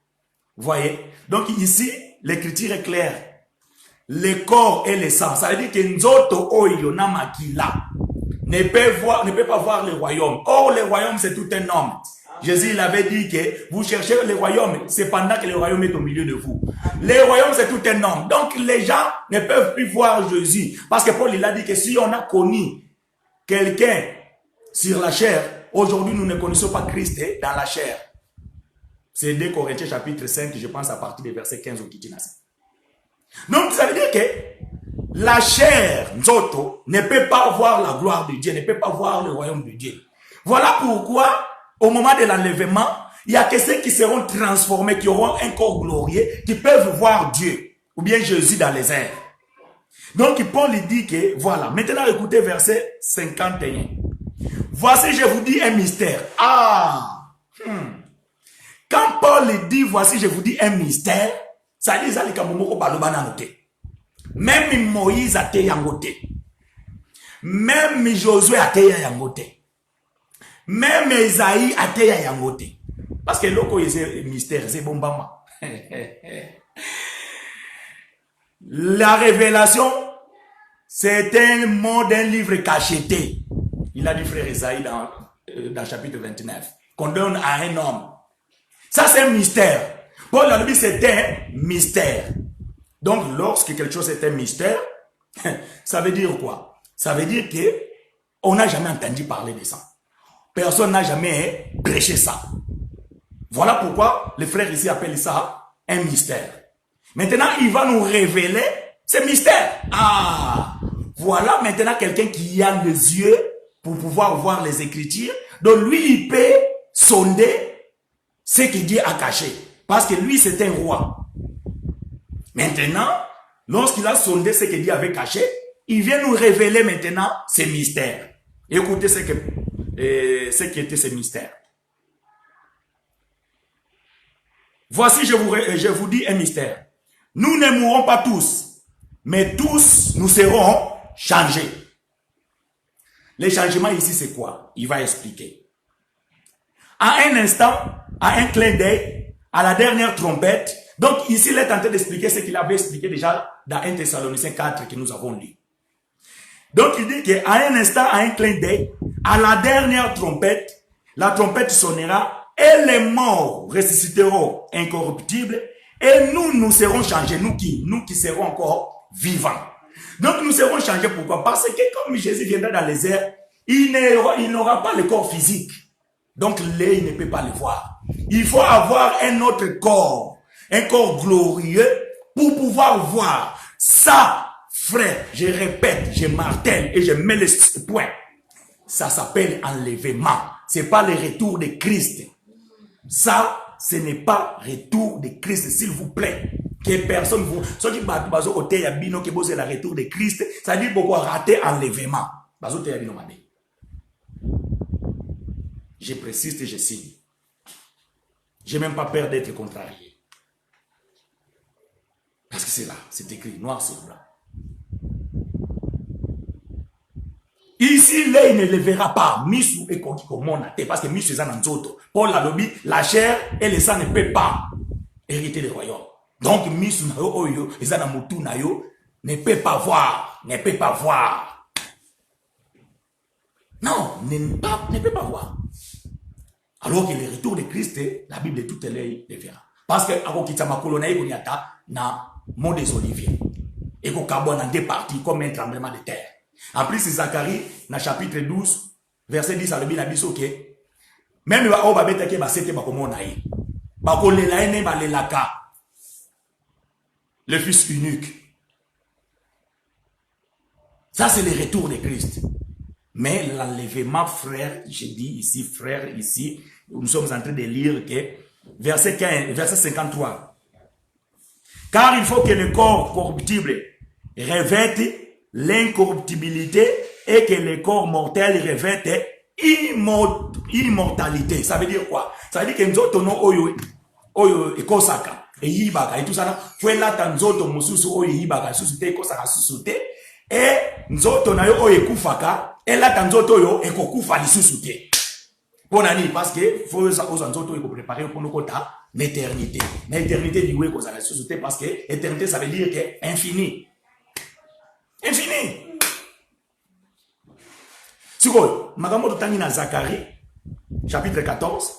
Vous voyez? Donc ici, l'écriture est claire. Le corps et le sang, ça veut dire que Nzoto Oyo Makila ne peut pas voir le royaume. Or, le royaume, c'est tout un homme. Jésus, il avait dit que vous cherchez le royaume, c'est pendant que le royaume est au milieu de vous. Le royaume, c'est tout un homme. Donc, les gens ne peuvent plus voir Jésus. Parce que Paul, il a dit que si on a connu quelqu'un sur la chair, aujourd'hui, nous ne connaissons pas Christ dans la chair. C'est 2 Corinthiens chapitre 5, je pense à partir des versets 15 au Kitinasi. Donc, ça veut dire que la chair, Nzoto, ne peut pas voir la gloire de Dieu, ne peut pas voir le royaume de Dieu. Voilà pourquoi, au moment de l'enlèvement, il y a que ceux qui seront transformés, qui auront un corps glorieux, qui peuvent voir Dieu, ou bien Jésus dans les airs. Donc, Paul dit que, voilà, maintenant écoutez verset 51. Voici, je vous dis un mystère. Quand Paul dit, voici, je vous dis un mystère, ça dit, même Moïse a été yangote. Même Josué a été yangote. Même Esaïe a été yangote. Parce que l'oko est mystère, c'est bon bama. La révélation, c'est un mot d'un livre cacheté. Il a dit frère Esaïe dans chapitre 29. Qu'on donne à un homme. Ça, c'est un mystère. Paul a dit c'est un mystère. Donc, lorsque quelque chose est un mystère, ça veut dire quoi? Ça veut dire que on n'a jamais entendu parler de ça. Personne n'a jamais prêché ça. Voilà pourquoi les frères ici appellent ça un mystère. Maintenant, il va nous révéler ce mystère. Voilà maintenant quelqu'un qui a les yeux pour pouvoir voir les Écritures. Donc, lui, il peut sonder ce que Dieu a caché. Parce que lui, c'est un roi. Maintenant, lorsqu'il a sondé ce que Dieu avait caché, il vient nous révéler maintenant ces mystères. Écoutez ce qui était ces mystères. Voici, je vous dis un mystère. Nous ne mourrons pas tous, mais tous nous serons changés. Le changement ici, c'est quoi? Il va expliquer. À un instant, à un clin d'œil, à la dernière trompette. Donc ici, il est en train d'expliquer ce qu'il avait expliqué déjà dans 1 Thessaloniciens 4 que nous avons lu. Donc il dit qu'à un instant, à un clin d'œil, à la dernière trompette, la trompette sonnera et les morts ressusciteront incorruptibles et nous serons changés. Nous qui serons encore vivants. Donc nous serons changés. Pourquoi? Parce que comme Jésus viendra dans les airs, il n'aura pas le corps physique. Donc l'œil ne peut pas le voir. Il faut avoir un autre corps. un corps glorieux pour pouvoir voir. Ça, frère, je répète, je martèle et je mets le point. Ça s'appelle enlèvement. C'est pas le retour de Christ. Ça, ce n'est pas retour de Christ, s'il vous plaît. Que personne vous... Ceux qui bazo côté ya bino que c'est le retour de Christ, ça dit pourquoi rater enlèvement. Bazo te ya bino mabe. Je précise et je signe. J'ai même pas peur d'être contrarié. Parce que c'est là, c'est écrit noir sur blanc. Ici, là, il ne le verra pas. Misu et Kokikomona. Parce que Misu est un anzoto. Paul a lobby, la chair et le sang ne peut pas hériter le royaume. Donc, Misu na yo oyo, les anamutu na yo, ne peut pas voir. Ne peut pas voir. Non, ne peut pas voir. Alors que le retour de Christ, la Bible de tout l'œil le verra. Parce que, ako kitama kolona y na mont des oliviers. Et qu'on carbone en deux parties comme un tremblement de terre. En plus, Zacharie, dans chapitre 12, verset 10, à l'objet, il dit même si on va mettre que c'était pas comme on a eu. Parce qu'on le fils unique. Ça, c'est le retour de Christ. Mais l'enlèvement, frère, j'ai dit ici, frère, ici, nous sommes en train de lire que verset 15, verset 53. Car il faut que le corps corruptible revête l'incorruptibilité et que le corps mortel revête immortalité. Ça veut dire quoi? Ça veut dire que nous avons oyo ekosaka et yibaka et tout ça faut là tanzoto mususu oyo yibaka susu te ekosaka susu te et nzoto na yo oyo ekufaka et là tanzoto yo ekokufa lisusu te. Ponani parce que faut aux nzoto eko préparer pour nous kota l'éternité. L'éternité liwe kozaka susu te parce que éternité ça veut dire que infini. Infini. Sikoyo, makambo totangi na Zacharie, chapitre 14,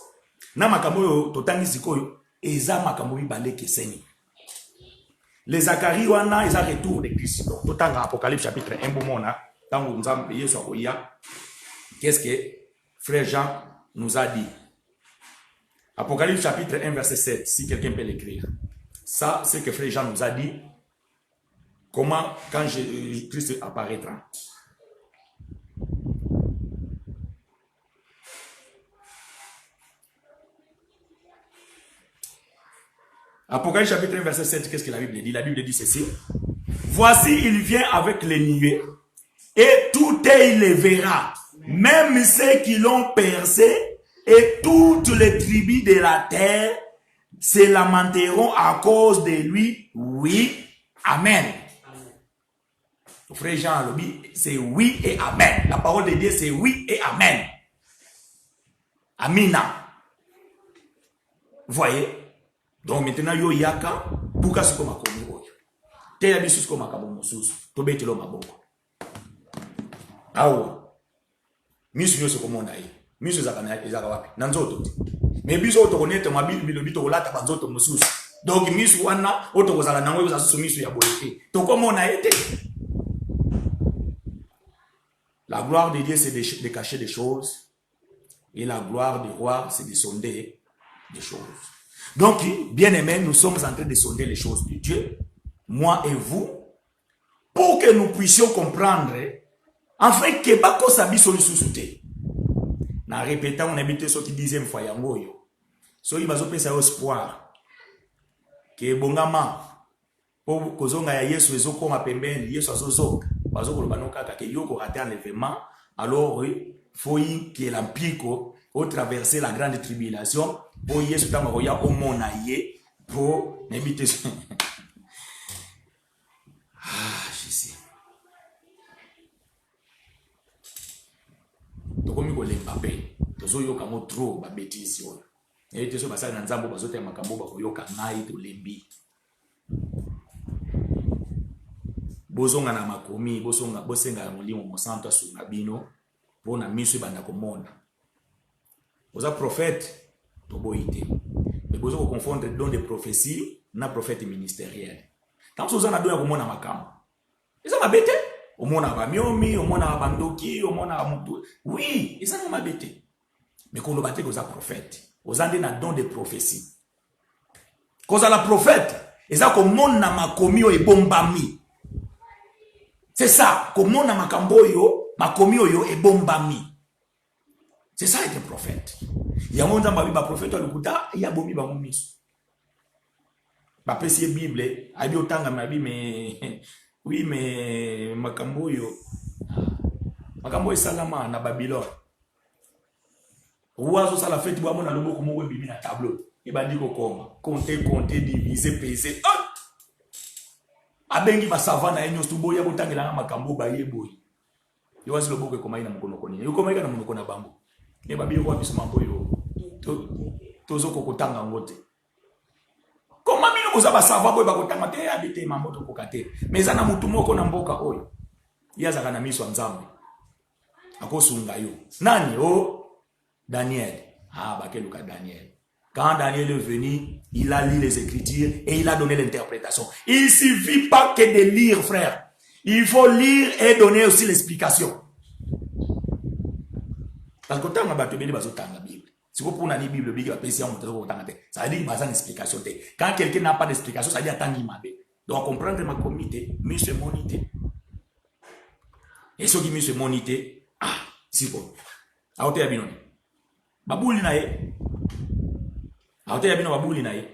na makambo yo totangi sikoyo, eza makambo bibale keseni. Les Zacharie wana eza retour de Christ. Donc totanga Apocalypse chapitre 1 bomona, tango nzambe Yesu akoya. Qu'est-ce que frère Jean nous a dit? Apocalypse chapitre 1 verset 7, si quelqu'un peut l'écrire. Ça, c'est que frère Jean nous a dit. Comment, quand Christ apparaîtra. Apocalypse chapitre 1, verset 7, qu'est-ce que la Bible dit? La Bible dit ceci. Voici, il vient avec les nuées, et tout il les verra, même ceux qui l'ont percé, et toutes les tribus de la terre se lamenteront à cause de lui. Oui, amen. Frère Jean Alobi, c'est oui et amen. La parole de Dieu, c'est oui et amen. Amina. Voyez? Donc maintenant, yo yaka, buka suko makomi oyo. Te ya bisu suko makabo mususu. Tobe tilo maboko. Awo. Misu nyo suko mona yi. Misu zaka wapi. Nanzoto. Me bisu otokonete mabibi lobito kolata banzoto mususu. Donc misu wana otokozala nango yo zasusu misu ya boyete. Tokomona ete. La gloire de Dieu, c'est de cacher des choses. Et la gloire du roi, c'est de sonder des choses. Donc, bien aimés, nous sommes en train de sonder les choses de Dieu, moi et vous, pour que nous puissions comprendre, afin que bako sabi soli susute. Na répétant, on habite ce qui dixième fois yangoyo. So, il va se faire espoir. Que bongama, pour kozonga ya Yesu ezoko mapembeni, Yesu azozoka. Alors, il faut que l'empico au traverser la grande tribulation pour y être au monaïe pour n'habiter. Ah, je sais. Donc, comme il y a papé, il y a trop de bêtises. Il y a des choses qui sont dans les autres makambo, il y a des bozonga na makomi, bozonga bosenga ya molimo mosanto asunga bino pona miso banda komona. Boza prophète to boité. Mais bozo confondre don de prophétie na prophète ministériel. Tant que na don ya komona makambo. Eza mabete? Omona ba miomi, omona ba bandoki, omona mutu. Oui, eza na mabete. Mais qu'on le batte aux prophètes. Aux andés na don de prophétie. Cause la prophète, et ça comme mon na makomi yo ebombami. C'est ça, comme mon na makambo yo, makomi yo ebombami. C'est ça être prophète. Il y a un moment où prophète alikuta, il y a bomi ba momiso. Ba pesi Bible, abi otanga mabi mais oui mais makambo yo salama na Babylone. Ouazo ça la fête boamo na loboko mo webi na tableau. Il va dire comment compter, diviser, peser. Abengi ba savana enyo stubo ya botangela na makambo ba yeboy. Yo wazi loboko ko mai na mukono koni. Yo ko mai na mukono bambo. Ne ba biyo kwa biso mambo yo. Tozo ko kotanga ngote. Comment mino ko ba sava boy ba kotanga te habite mambo to kokate. Meza na mutu moko na mboka oyo. Yaza kana miso nzambe. Akosunga yo. Nani Daniel. Bakeluka Daniel. Quand Daniel est venu, il a lu les Écritures et il a donné l'interprétation. Il ne suffit pas que de lire, frère. Il faut lire et donner aussi l'explication. Parce que quand on a battu la Bible, si vous prenez la Bible, ça veut dire qu'il y a une explication. Quand quelqu'un n'a pas d'explication, ça veut dire qu'il y a une donc comprendre ma comité, monsieur monité. Et ceux qui mis ce monité, c'est bon. A ote ya binoni. Babuli na ye. Aote ya bino babuli na ye.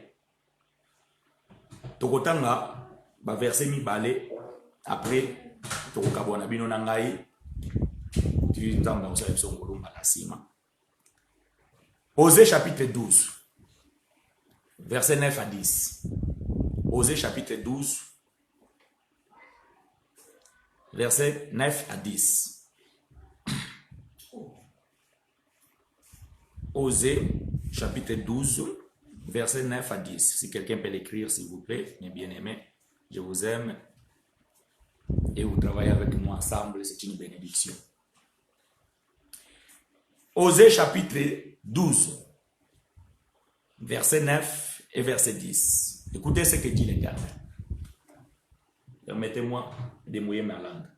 Tokotanga ba verset mi balé après tokokabona bino na ngai. Tu ntanga osala biso ngolumba na sima. Osée chapitre 12. Verset 9 à 10. Osée chapitre 12. Verset 9 à 10. Osée chapitre 12, verset 9 à 10. Si quelqu'un peut l'écrire, s'il vous plaît, mes bien-aimés, je vous aime et vous travaillez avec moi ensemble, c'est une bénédiction. Osée chapitre 12, verset 9 et verset 10. Écoutez ce que dit l'Éternel. Permettez-moi de mouiller ma langue.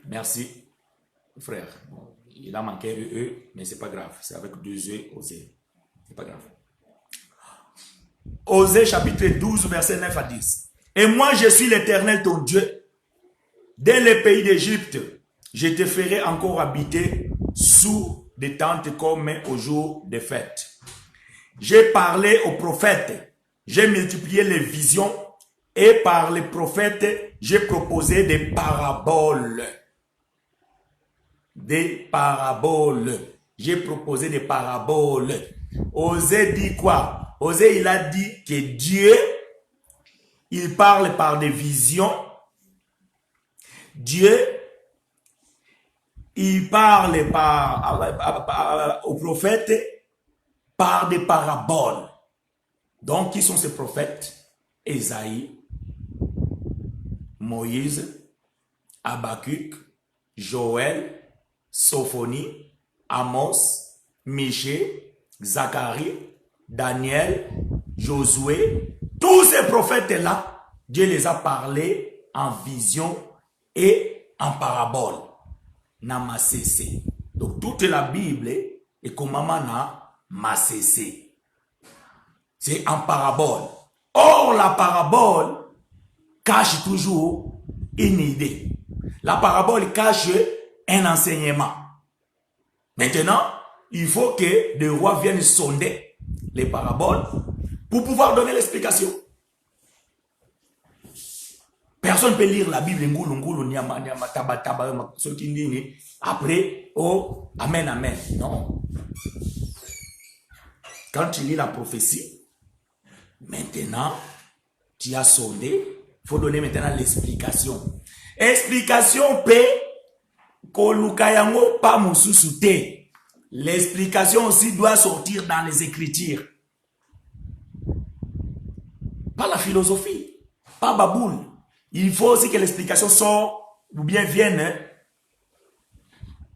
Merci, frère. Il a manqué E, mais c'est pas grave. C'est avec deux E, Osée. C'est pas grave. Osée chapitre 12, verset 9 à 10. Et moi, je suis l'Éternel ton Dieu. Dès le pays d'Égypte, je te ferai encore habiter sous des tentes comme au jour des fêtes. J'ai parlé aux prophètes, j'ai multiplié les visions et par les prophètes, j'ai proposé des paraboles. Des paraboles. J'ai proposé des paraboles. Osée dit quoi? Osée, il a dit que Dieu, il parle par des visions. Dieu, il parle aux prophètes par des paraboles. Donc, qui sont ces prophètes? Ésaïe, Moïse, Habakkuk, Joël, Sophonie, Amos, Michée, Zacharie, Daniel, Josué. Tous ces prophètes-là, Dieu les a parlé en vision et en parabole. Namasese. Donc toute la Bible est comme na masese. C'est en parabole. Or la parabole cache toujours une idée. La parabole cache un enseignement. Maintenant, il faut que le roi vienne sonder les paraboles pour pouvoir donner l'explication. Personne ne peut lire la Bible après, oh, amen, amen. Non. Quand tu lis la prophétie, maintenant, tu as sondé, il faut donner maintenant l'explication. Explication peut kolukayango pas mususute. L'explication aussi doit sortir dans les Écritures. Pas la philosophie, pas baboule. Il faut aussi que l'explication sorte ou bien vienne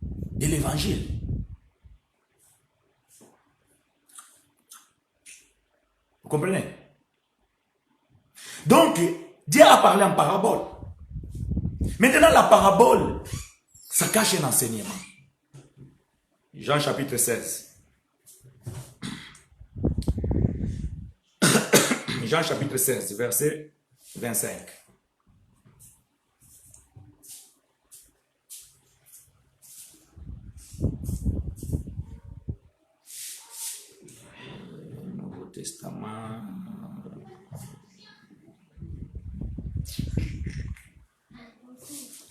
de l'évangile. Vous comprenez? Donc, Dieu a parlé en parabole. Maintenant, la parabole, ça cache un enseignement. Jean chapitre 16. Jean chapitre 16, verset 25. Nouveau Testament.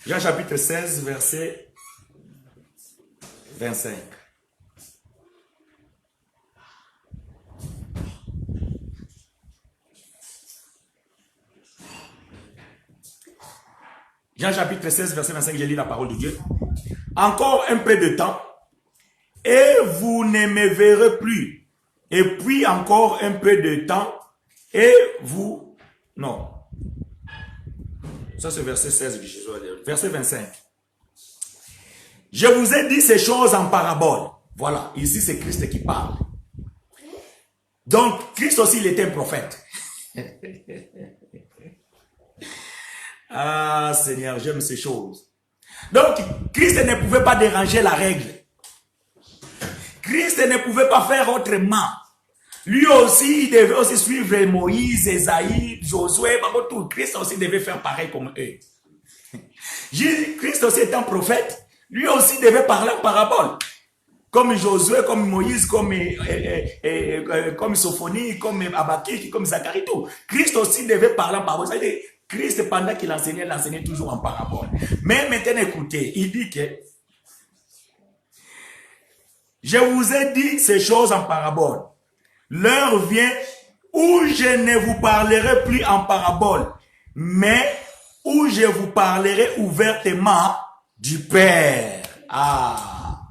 Jean chapitre 16, verset 25. Jean chapitre 16, verset 25, j'ai lu la parole de Dieu. Encore un peu de temps, et vous ne me verrez plus. Et puis encore un peu de temps, et vous... Non. Ça c'est verset 16, verset 25. Je vous ai dit ces choses en parabole. Voilà, ici c'est Christ qui parle. Donc, Christ aussi, il était un prophète. Ah, Seigneur, j'aime ces choses. Donc, Christ ne pouvait pas déranger la règle. Christ ne pouvait pas faire autrement. Lui aussi, il devait aussi suivre Moïse, Esaïe, Josué, tout. Christ aussi devait faire pareil comme eux. Christ aussi est un prophète. Lui aussi devait parler en parabole. Comme Josué, comme Moïse, comme Sophonie, comme Abakik, comme Zacharie, tout. Christ aussi devait parler en parabole. C'est-à-dire, Christ, pendant qu'il enseignait, il enseignait toujours en parabole. Mais maintenant, écoutez, il dit que je vous ai dit ces choses en parabole. L'heure vient où je ne vous parlerai plus en parabole, mais où je vous parlerai ouvertement du Père. Ah.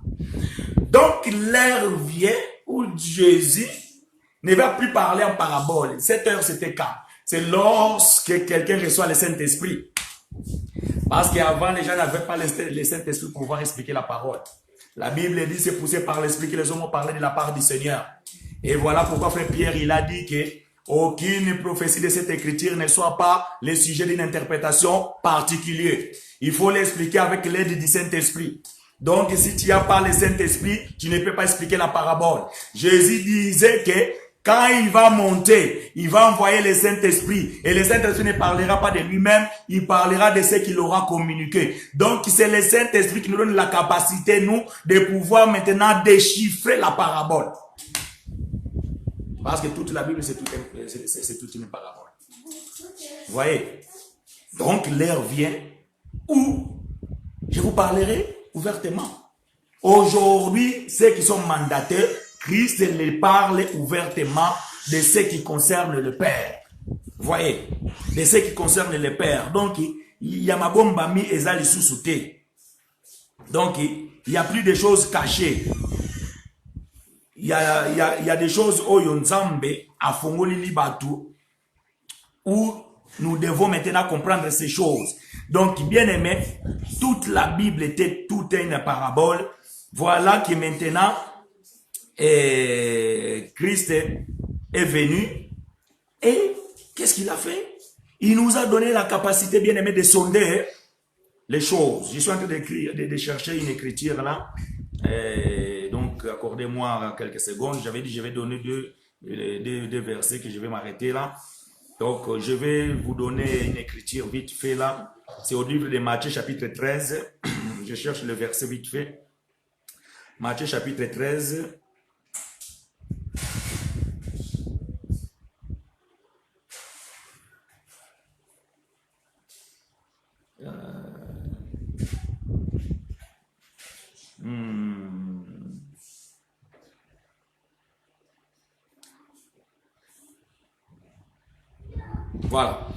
Donc, l'heure vient où Jésus ne va plus parler en parabole. Cette heure, c'était quand? C'est lorsque quelqu'un reçoit le Saint-Esprit. Parce qu'avant, les gens n'avaient pas le Saint-Esprit pour pouvoir expliquer la parole. La Bible dit, c'est poussé par l'Esprit que les hommes ont parlé de la part du Seigneur. Et voilà pourquoi frère Pierre, il a dit que aucune prophétie de cette écriture ne soit pas le sujet d'une interprétation particulière. Il faut l'expliquer avec l'aide du Saint-Esprit. Donc, si tu n'as pas le Saint-Esprit, tu ne peux pas expliquer la parabole. Jésus disait que quand il va monter, il va envoyer le Saint-Esprit. Et le Saint-Esprit ne parlera pas de lui-même, il parlera de ce qu'il aura communiqué. Donc, c'est le Saint-Esprit qui nous donne la capacité, nous, de pouvoir maintenant déchiffrer la parabole. Parce que toute la Bible, c'est toute une parabole. Vous voyez? Donc, l'heure vient où je vous parlerai ouvertement. Aujourd'hui, ceux qui sont mandataires, Christ les parle ouvertement de ce qui concerne le Père. Vous voyez? De ce qui concerne le Père. Donc, il y a ma bombe ami ezali sous-souté. Donc, il n'y a plus de choses cachées. Il y a des choses à Fongoli Libatu où nous devons maintenant comprendre ces choses. Donc, bien aimé, toute la Bible était toute une parabole. Voilà que maintenant, Christ est venu. Et qu'est-ce qu'il a fait? Il nous a donné la capacité, bien aimé, de sonder les choses. Je suis en train de chercher une écriture là. Donc, accordez-moi quelques secondes. J'avais dit, je vais donner deux versets que je vais m'arrêter là. Donc, je vais vous donner une écriture vite fait là. C'est au livre de Matthieu chapitre 13. Je cherche le verset vite fait. Matthieu chapitre 13. Voilà.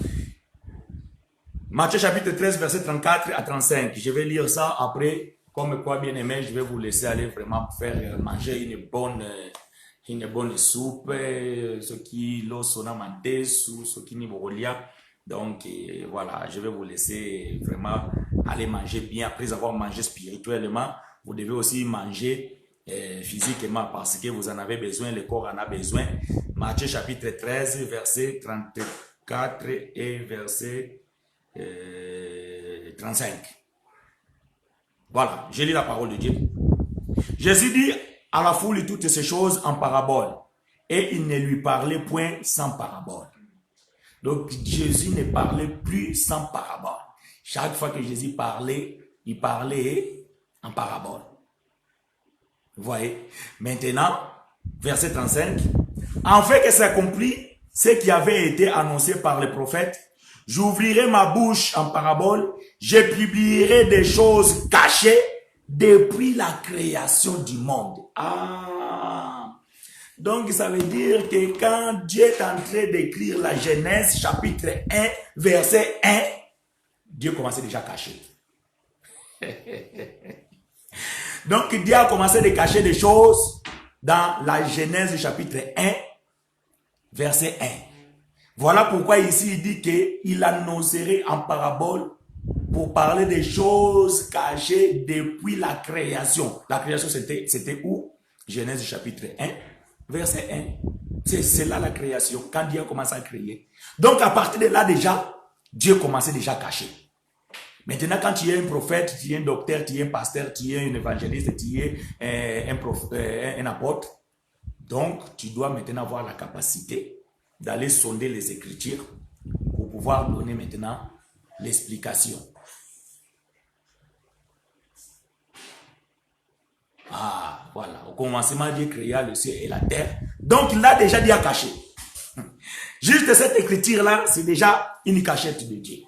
Matthieu chapitre 13, verset 34 à 35. Je vais lire ça après. Comme quoi, bien aimé, je vais vous laisser aller vraiment faire manger une bonne soupe. Ce qui l'osona mandesu, ce qui n'y volia. Donc, voilà, je vais vous laisser vraiment aller manger bien. Après avoir mangé spirituellement, vous devez aussi manger physiquement parce que vous en avez besoin, le corps en a besoin. Matthieu chapitre 13, verset 34 et verset 35. Voilà, je lis la parole de Dieu. Jésus dit à la foule toutes ces choses en parabole. Et il ne lui parlait point sans parabole. Donc Jésus ne parlait plus sans parabole. Chaque fois que Jésus parlait, il parlait en parabole. Vous voyez? Maintenant, verset 35. En fait que s'accomplit ce qui avait été annoncé par les prophètes. J'ouvrirai ma bouche en parabole. Je publierai des choses cachées depuis la création du monde. Ah! Donc, ça veut dire que quand Dieu est en train d'écrire la Genèse, chapitre 1, verset 1, Dieu commençait déjà à cacher. Donc, Dieu a commencé à cacher des choses dans la Genèse, chapitre 1, verset 1. Voilà pourquoi ici, il dit qu'il annoncerait en parabole pour parler des choses cachées depuis la création. La création, c'était où? Genèse chapitre 1, verset 1. C'est là la création, quand Dieu a commencé à créer. Donc, à partir de là déjà, Dieu commençait déjà à cacher. Maintenant, quand tu es un prophète, tu es un docteur, tu es un pasteur, tu es un évangéliste, tu es un apôtre, donc tu dois maintenant avoir la capacité d'aller sonder les Écritures pour pouvoir donner maintenant l'explication. Ah, voilà. Au commencement, Dieu créa le ciel et la terre. Donc, il l'a déjà dit à cacher. Juste cette écriture-là, c'est déjà une cachette de Dieu.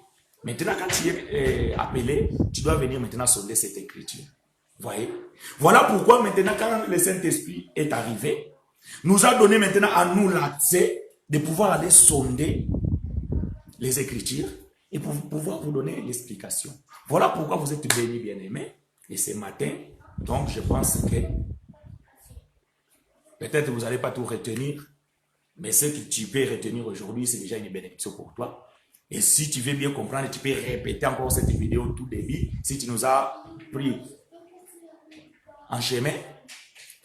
Maintenant, quand tu es appelé, tu dois venir maintenant sonder cette écriture. Vous voyez? Voilà pourquoi maintenant, quand le Saint-Esprit est arrivé, nous a donné maintenant à nous l'accès de pouvoir aller sonder les Écritures et pour pouvoir vous donner l'explication. Voilà pourquoi vous êtes bénis, bien-aimés. Et ce matin, donc je pense que peut-être vous n'allez pas tout retenir, mais ce que tu peux retenir aujourd'hui, c'est déjà une bénédiction pour toi. Et si tu veux bien comprendre, tu peux répéter encore cette vidéo au tout début, si tu nous as pris en chemin,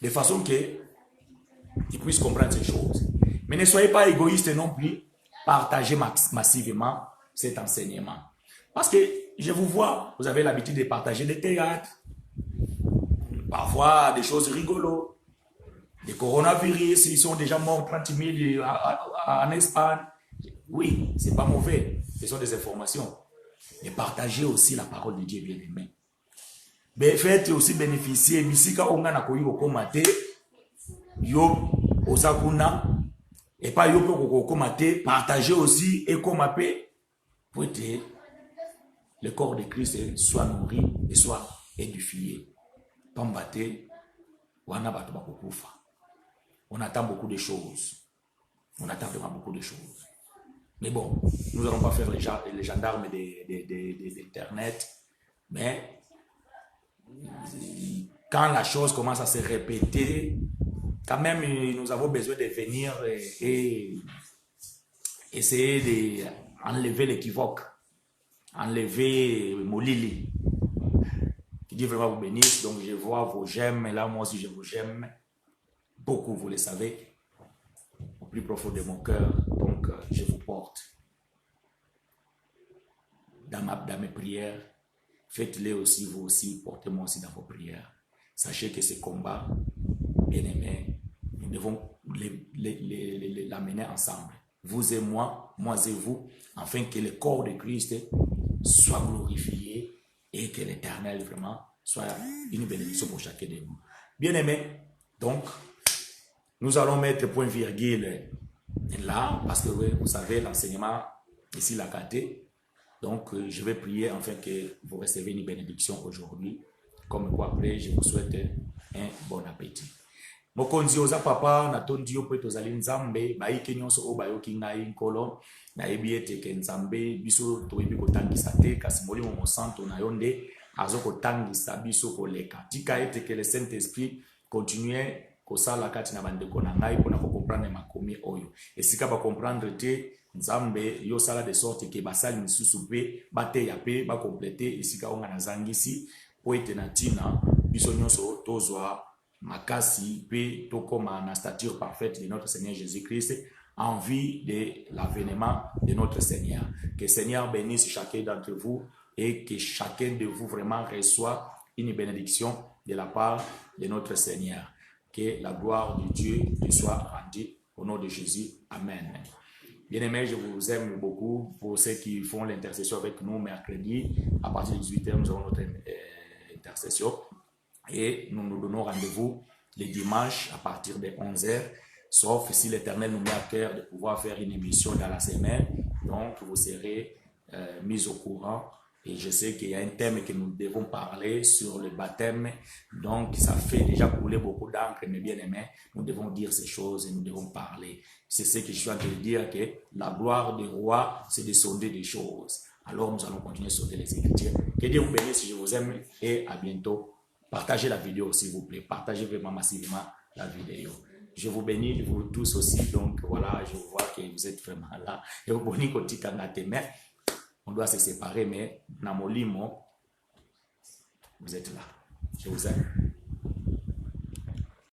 de façon que tu puisses comprendre ces choses. Mais ne soyez pas égoïste non plus, partagez massivement cet enseignement. Parce que je vous vois, vous avez l'habitude de partager des théâtres, parfois des choses rigolo. Les coronavirus, ils sont déjà morts 30 000 en Espagne. Oui, c'est pas mauvais, ce sont des informations. Mais partagez aussi la parole de Dieu bien-aimé. Mais faites aussi bénéficier, bisika onga na koyi okomate, yo osakuna, et pas yo pe okomate, partagez aussi et komape, pour que le corps de Christ soit nourri et soit édifié. Pambate, wana bato bakokufa. On attend beaucoup de choses. On attend vraiment beaucoup de choses. Mais bon, nous n'allons pas faire les gendarmes d'Internet. Mais quand la chose commence à se répéter, quand même, nous avons besoin de venir et essayer d'enlever l'équivoque, enlever Molili. Que Dieu vraiment vous bénisse. Donc, je vois vos j'aime. Et là, moi aussi, je vous j'aime. Beaucoup, vous le savez. Au plus profond de mon cœur. Donc, je vous porte dans mes prières. Faites-les aussi, vous aussi. Portez-moi aussi dans vos prières. Sachez que ce combat, bien aimé, nous devons l'amener ensemble. Vous et moi et vous, afin que le corps de Christ soit glorifié et que l'Éternel vraiment soit une bénédiction pour chacun de nous. Bien aimé, donc, nous allons mettre point virgule là, parce que vous savez, l'enseignement ici l'a gâté. Donc, je vais prier afin que vous recevez une bénédiction aujourd'hui. Comme quoi, après, je vous souhaite un bon appétit. Mokonzi oza papa na tondi yo pe tozali nzambe baike nyonso o bayoki ngai nkolo na yebi ete ke nzambe biso toyebi kotangisa te kasi molimo mosanto na yo nde azokotangisa biso koleka tika ete ke le Saint-Esprit continue kosala kati na bandeko na ngai mpona kocomprendre makomi oyo esika bacomprendre te nzambe yo sala de sorte ke basali misusu mpe bateya mpe bakomplete esika onga nazangisi po ete na ntina biso nyonso tozwa makasi pe tokoma na stature parfaite de notre Seigneur Jésus-Christ en vue de l'avènement de notre Seigneur. Que le Seigneur bénisse chacun d'entre vous et que chacun de vous vraiment reçoit une bénédiction de de la part de notre Seigneur. Que la gloire de Dieu lui soit rendue au nom de Jésus. Amen. Bien-aimés, je vous aime beaucoup. Pour ceux qui font l'intercession avec nous mercredi, à partir de 18h, nous avons notre intercession. Et nous nous donnons rendez-vous les dimanches à partir de 11h, sauf si l'Éternel nous met à cœur de pouvoir faire une émission dans la semaine. Donc, vous serez mis au courant. Et je sais qu'il y a un thème que nous devons parler sur le baptême. Donc, ça fait déjà couler beaucoup d'encre, mais bien aimé, nous devons dire ces choses et nous devons parler. C'est ce que je suis en train de dire, que la gloire du roi, c'est de sonder des choses. Alors, nous allons continuer à sonder les Écritures. Que Dieu vous bénisse, je vous aime et à bientôt. Partagez la vidéo, s'il vous plaît. Partagez vraiment massivement la vidéo. Je vous bénis, vous tous aussi. Donc, voilà, je vois que vous êtes vraiment là. Et vous bénis côté mais on doit se séparer, mais Namolimo, vous êtes là. Je vous aime.